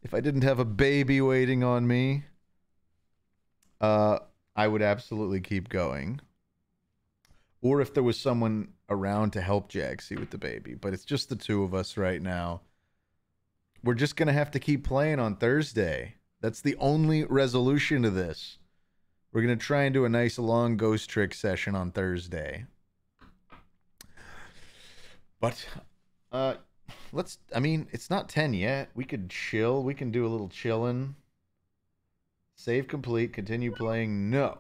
S1: If I didn't have a baby waiting on me, I would absolutely keep going. Or if there was someone around to help Jaxie with the baby, but it's just the two of us right now. We're just going to have to keep playing on Thursday. That's the only resolution to this. We're going to try and do a nice long ghost trick session on Thursday. But, I mean, it's not 10 yet. We could chill. We can do a little chilling. Save complete. Continue playing. No.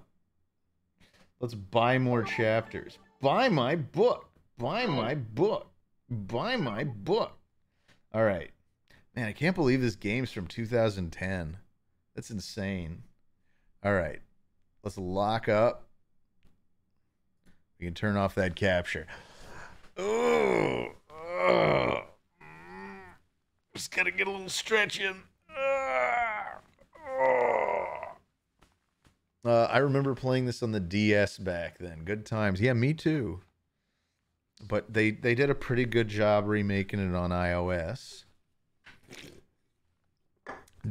S1: Let's buy more chapters. Buy my book. Buy my book. Buy my book. All right. Man, I can't believe this game's from 2010. That's insane. All right. Let's lock up. We can turn off that capture. Oh. Just gotta get a little stretch in. I remember playing this on the DS back then. Good times. Yeah, me too. But they did a pretty good job remaking it on iOS.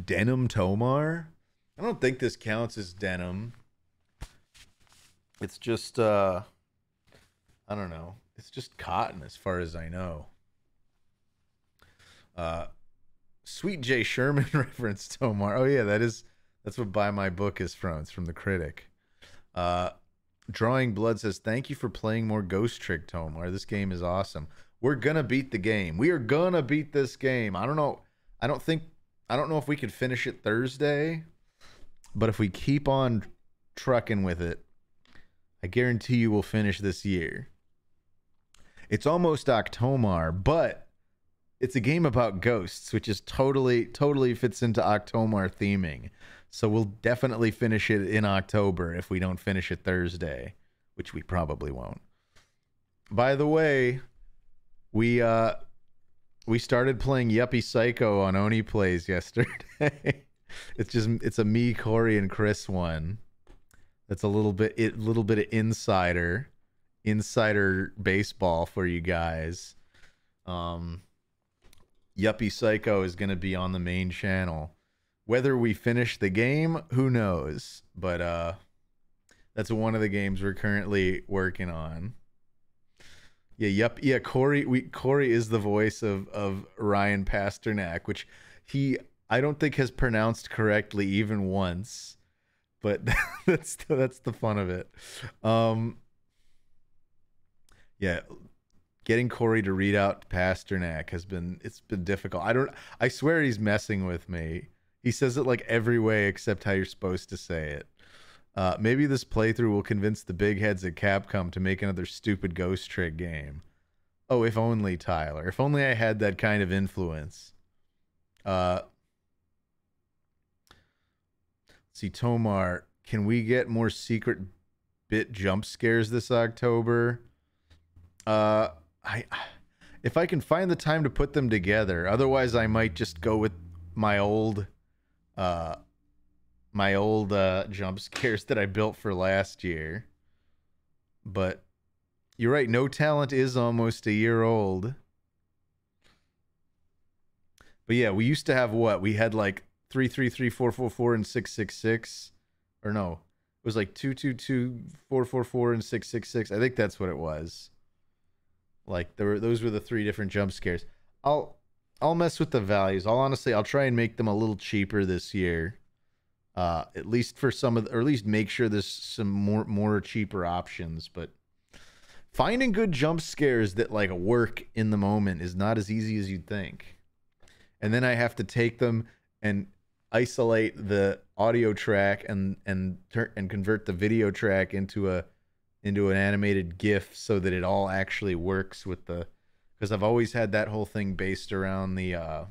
S1: Denim Tomar? I don't think this counts as denim. It's just, I don't know. It's just cotton as far as I know. Sweet J. Sherman reference Tomar. Oh yeah, that's what Buy My Book is from. It's from the critic. Drawing Blood says, thank you for playing more Ghost Trick, Tomar. This game is awesome. We're gonna beat the game. We are gonna beat this game. I don't know. I don't know if we could finish it Thursday, but if we keep on trucking with it, I guarantee you we'll finish this year. It's almost Octomar, but it's a game about ghosts, which is totally fits into Octomar theming. So we'll definitely finish it in October if we don't finish it Thursday, which we probably won't. By the way, we started playing Yuppie Psycho on Oni Plays yesterday. It's a me, Corey, and Chris one. That's a little bit of insider baseball for you guys. Yuppie Psycho is going to be on the main channel. Whether we finish the game, who knows? But that's one of the games we're currently working on. Yeah, Corey is the voice of Ryan Pasternak, which I don't think has pronounced correctly even once. But that's the fun of it. Yeah, getting Corey to read out Pasternak it's been difficult. I swear he's messing with me. He says it like every way except how you're supposed to say it. Maybe this playthrough will convince the big heads at Capcom to make another stupid Ghost Trick game. Oh, if only, Tyler. If only I had that kind of influence. See, Tomar, can we get more secret bit jump scares this October? If I can find the time to put them together. Otherwise, I might just go with my old jump scares that I built for last year. But you're right, No Talent is almost a year old. But yeah, we used to have what? We had like 333, 444, and 666. Or no, it was like 222, 444, and 666. I think that's what it was. Like those were the three different jump scares. I'll mess with the values. I'll try and make them a little cheaper this year. At least for some of or at least make sure there's some more cheaper options, but Finding good jump scares that like work in the moment is not as easy as you'd think. And then I have to take them and isolate the audio track and convert the video track into an animated GIF so that it all actually works with the, because I've always had that whole thing based around the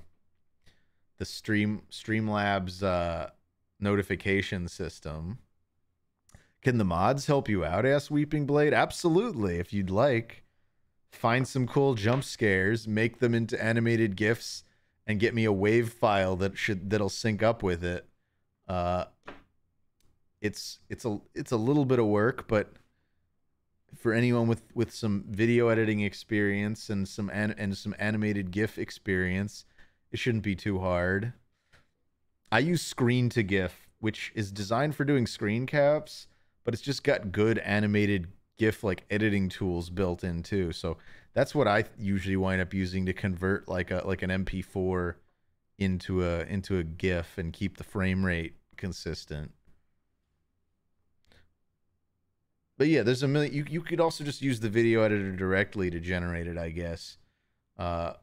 S1: Streamlabs notification system. Can the mods help you out? Asked Weeping Blade. Absolutely, if you'd like. Find some cool jump scares, make them into animated GIFs, and get me a wave file that'll sync up with it. It's a little bit of work, but for anyone with some video editing experience and some animated GIF experience, it shouldn't be too hard. I use Screen to GIF, which is designed for doing screen caps, but it's just got good animated GIF like editing tools built in too. So that's what I usually wind up using to convert like an MP4 into a GIF and keep the frame rate consistent. But yeah, there's a million. You could also just use the video editor directly to generate it, I guess. Yeah,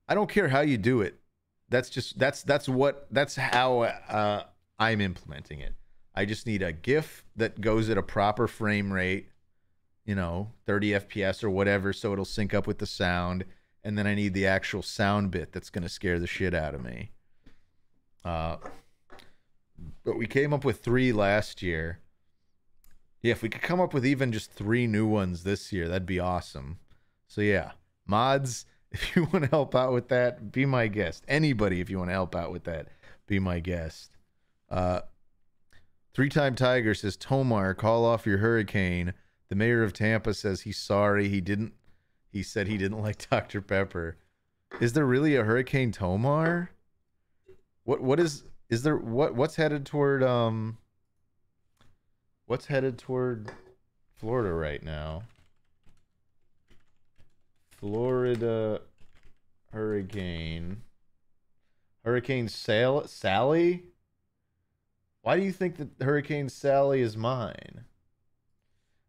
S1: I don't care how you do it. That's how I'm implementing it. I just need a GIF that goes at a proper frame rate, 30 FPS or whatever, so it'll sync up with the sound. And then I need the actual sound bit that's going to scare the shit out of me. But we came up with 3 last year. Yeah, if we could come up with even just 3 new ones this year, that'd be awesome. So yeah, mods, if you want to help out with that, be my guest. Anybody, if you want to help out with that, be my guest. 3-Time Tiger says, Tomar, call off your hurricane. The mayor of Tampa says he's sorry. He said he didn't like Dr. Pepper. Is there really a Hurricane Tomar? What's headed toward Florida right now? Florida hurricane. Hurricane Sally? Why do you think that Hurricane Sally is mine?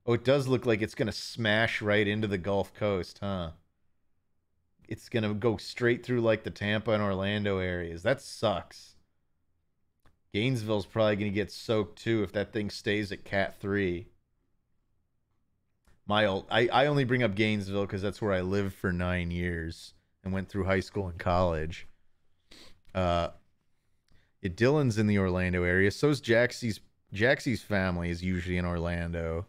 S1: Oh, it does look like it's going to smash right into the Gulf Coast, huh? It's going to go straight through like the Tampa and Orlando areas. That sucks. Gainesville's probably going to get soaked too if that thing stays at Cat 3. I only bring up Gainesville because that's where I lived for 9 years and went through high school and college. Dylan's in the Orlando area. So's Jaxie's. Jaxie's family is usually in Orlando.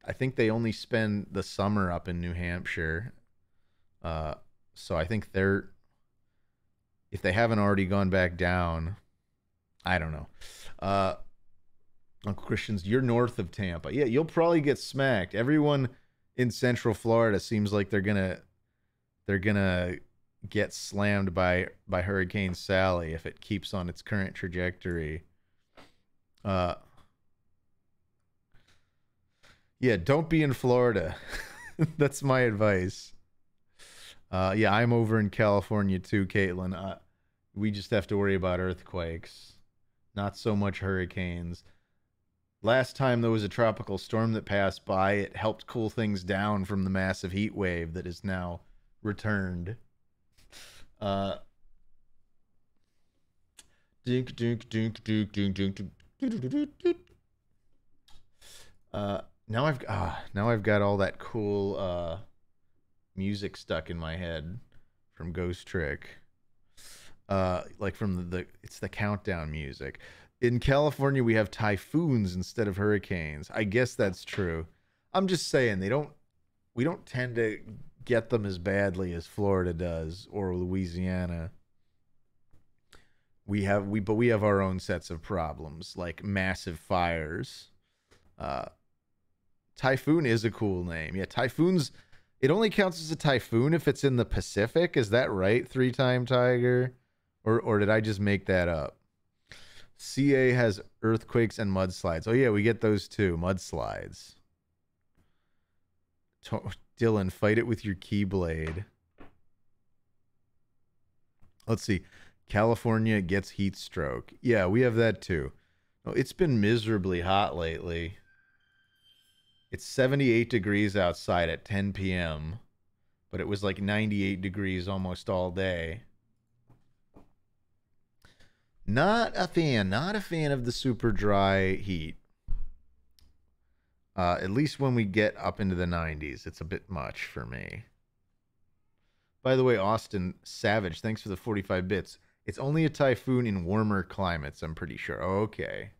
S1: I think they only spend the summer up in New Hampshire. So I think if they haven't already gone back down, I don't know. Uncle Christian's, you're north of Tampa. Yeah, you'll probably get smacked. Everyone in Central Florida seems like they're gonna get slammed by Hurricane Sally if it keeps on its current trajectory. Yeah, don't be in Florida. That's my advice. Yeah, I'm over in California too, Caitlin. We just have to worry about earthquakes, not so much hurricanes. Last time there was a tropical storm that passed by, it helped cool things down from the massive heat wave that is now returned. Dink, dink, dink, dink, dink, dink, dink. Now I've got all that cool music stuck in my head from Ghost Trick. Like from it's the countdown music. In California we have typhoons instead of hurricanes. I guess that's true. I'm just saying we don't tend to get them as badly as Florida does or Louisiana. We have our own sets of problems like massive fires. Typhoon is a cool name. Yeah, typhoons, it only counts as a typhoon if it's in the Pacific. Is that right, 3-Time Tiger? Or did I just make that up? CA has earthquakes and mudslides. Oh yeah, we get those too. Mudslides. Dylan, fight it with your keyblade. Let's see. California gets heat stroke. Yeah, we have that too. Oh, it's been miserably hot lately. It's 78 degrees outside at 10 p.m., but it was like 98 degrees almost all day. Not a fan of the super dry heat. At least when we get up into the 90s, it's a bit much for me. By the way, Austin Savage, thanks for the 45 bits. It's only a typhoon in warmer climates, I'm pretty sure. Oh, okay.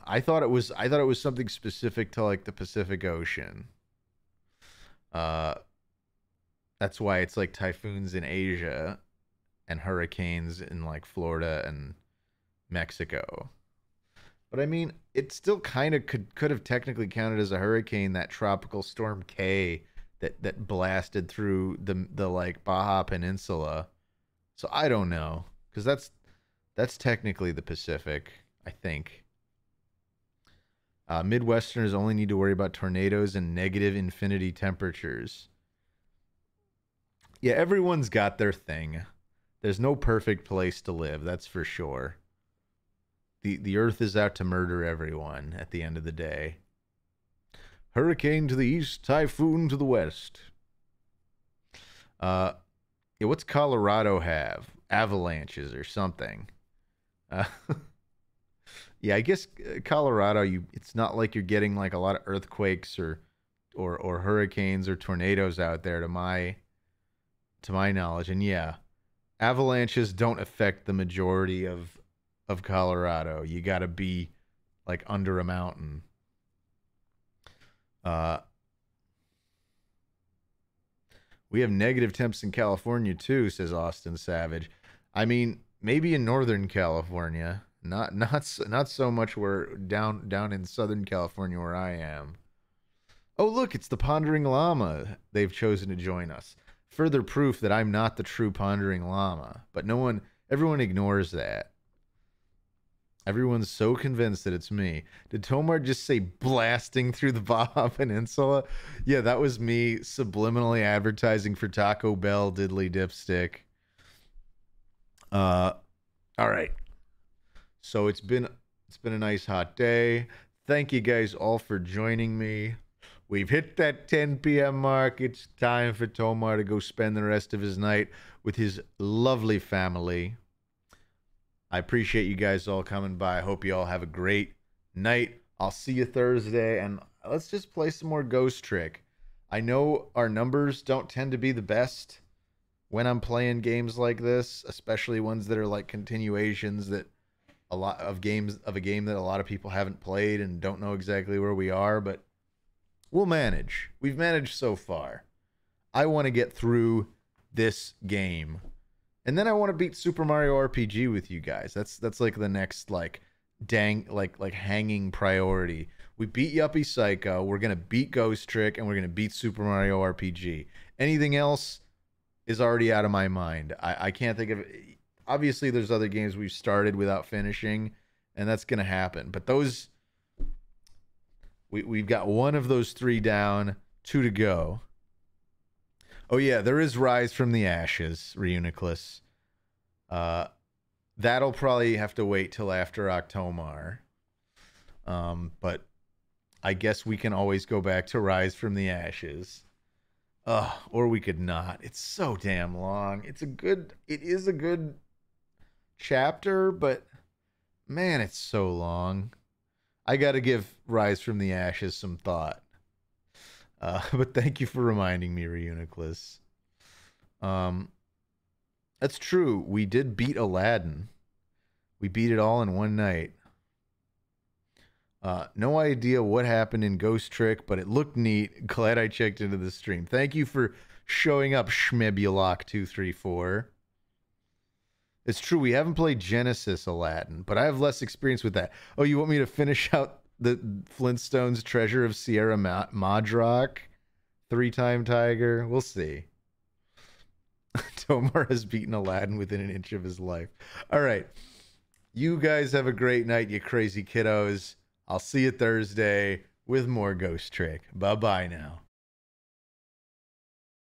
S1: I thought it was something specific to like the Pacific Ocean. That's why it's like typhoons in Asia and hurricanes in like Florida and Mexico. But I mean, it still kind of could have technically counted as a hurricane, that tropical storm K that blasted through the like Baja Peninsula. So I don't know, because that's technically the Pacific, I think. Midwesterners only need to worry about tornadoes and negative infinity temperatures. Yeah, everyone's got their thing. There's no perfect place to live, that's for sure. The earth is out to murder everyone at the end of the day. Hurricane to the east, typhoon to the west. Yeah, what's Colorado have? Avalanches or something. Yeah, I guess Colorado, it's not like you're getting like a lot of earthquakes or hurricanes or tornadoes out there to my knowledge. And yeah, avalanches don't affect the majority of Colorado. You got to be like under a mountain. We have negative temps in California too, says Austin Savage. I mean, maybe in Northern California, not so much where down in Southern California where I am. Oh, look, it's the Pondering Llama. They've chosen to join us. Further proof that I'm not the true Pondering Llama. But everyone ignores that. Everyone's so convinced that it's me. Did Tomar just say blasting through the Baja Peninsula? Yeah, that was me subliminally advertising for Taco Bell Diddly Dipstick. All right. So it's been a nice hot day. Thank you guys all for joining me. We've hit that 10 p.m. mark. It's time for Tomar to go spend the rest of his night with his lovely family. I appreciate you guys all coming by. I hope you all have a great night. I'll see you Thursday, and let's just play some more Ghost Trick. I know our numbers don't tend to be the best when I'm playing games like this, especially ones that are like continuations that of a game that a lot of people haven't played and don't know exactly where we are, but we'll manage. We've managed so far. I want to get through this game. And then I want to beat Super Mario RPG with you guys. That's like the next like hanging priority. We beat Yuppie Psycho, we're gonna beat Ghost Trick, and we're gonna beat Super Mario RPG. Anything else is already out of my mind. I can't think of it. Obviously there's other games we've started without finishing, and that's gonna happen. But those we've got one of those three down, 2 to go. Oh yeah, there is Rise from the Ashes, Reuniclus. That'll probably have to wait till after Octomar. But I guess we can always go back to Rise from the Ashes. Or we could not. It's so damn long. It is a good chapter, but man, it's so long. I gotta give Rise from the Ashes some thought. But thank you for reminding me, Reuniclus. That's true. We did beat Aladdin. We beat it all in one night. No idea what happened in Ghost Trick, but it looked neat. Glad I checked into the stream. Thank you for showing up, Schmebulok234. It's true, we haven't played Genesis Aladdin, but I have less experience with that. Oh, you want me to finish out the Flintstones Treasure of Sierra Madrock? 3-time Tiger? We'll see. Tomar has beaten Aladdin within an inch of his life. All right. You guys have a great night, you crazy kiddos. I'll see you Thursday with more Ghost Trick. Bye-bye now.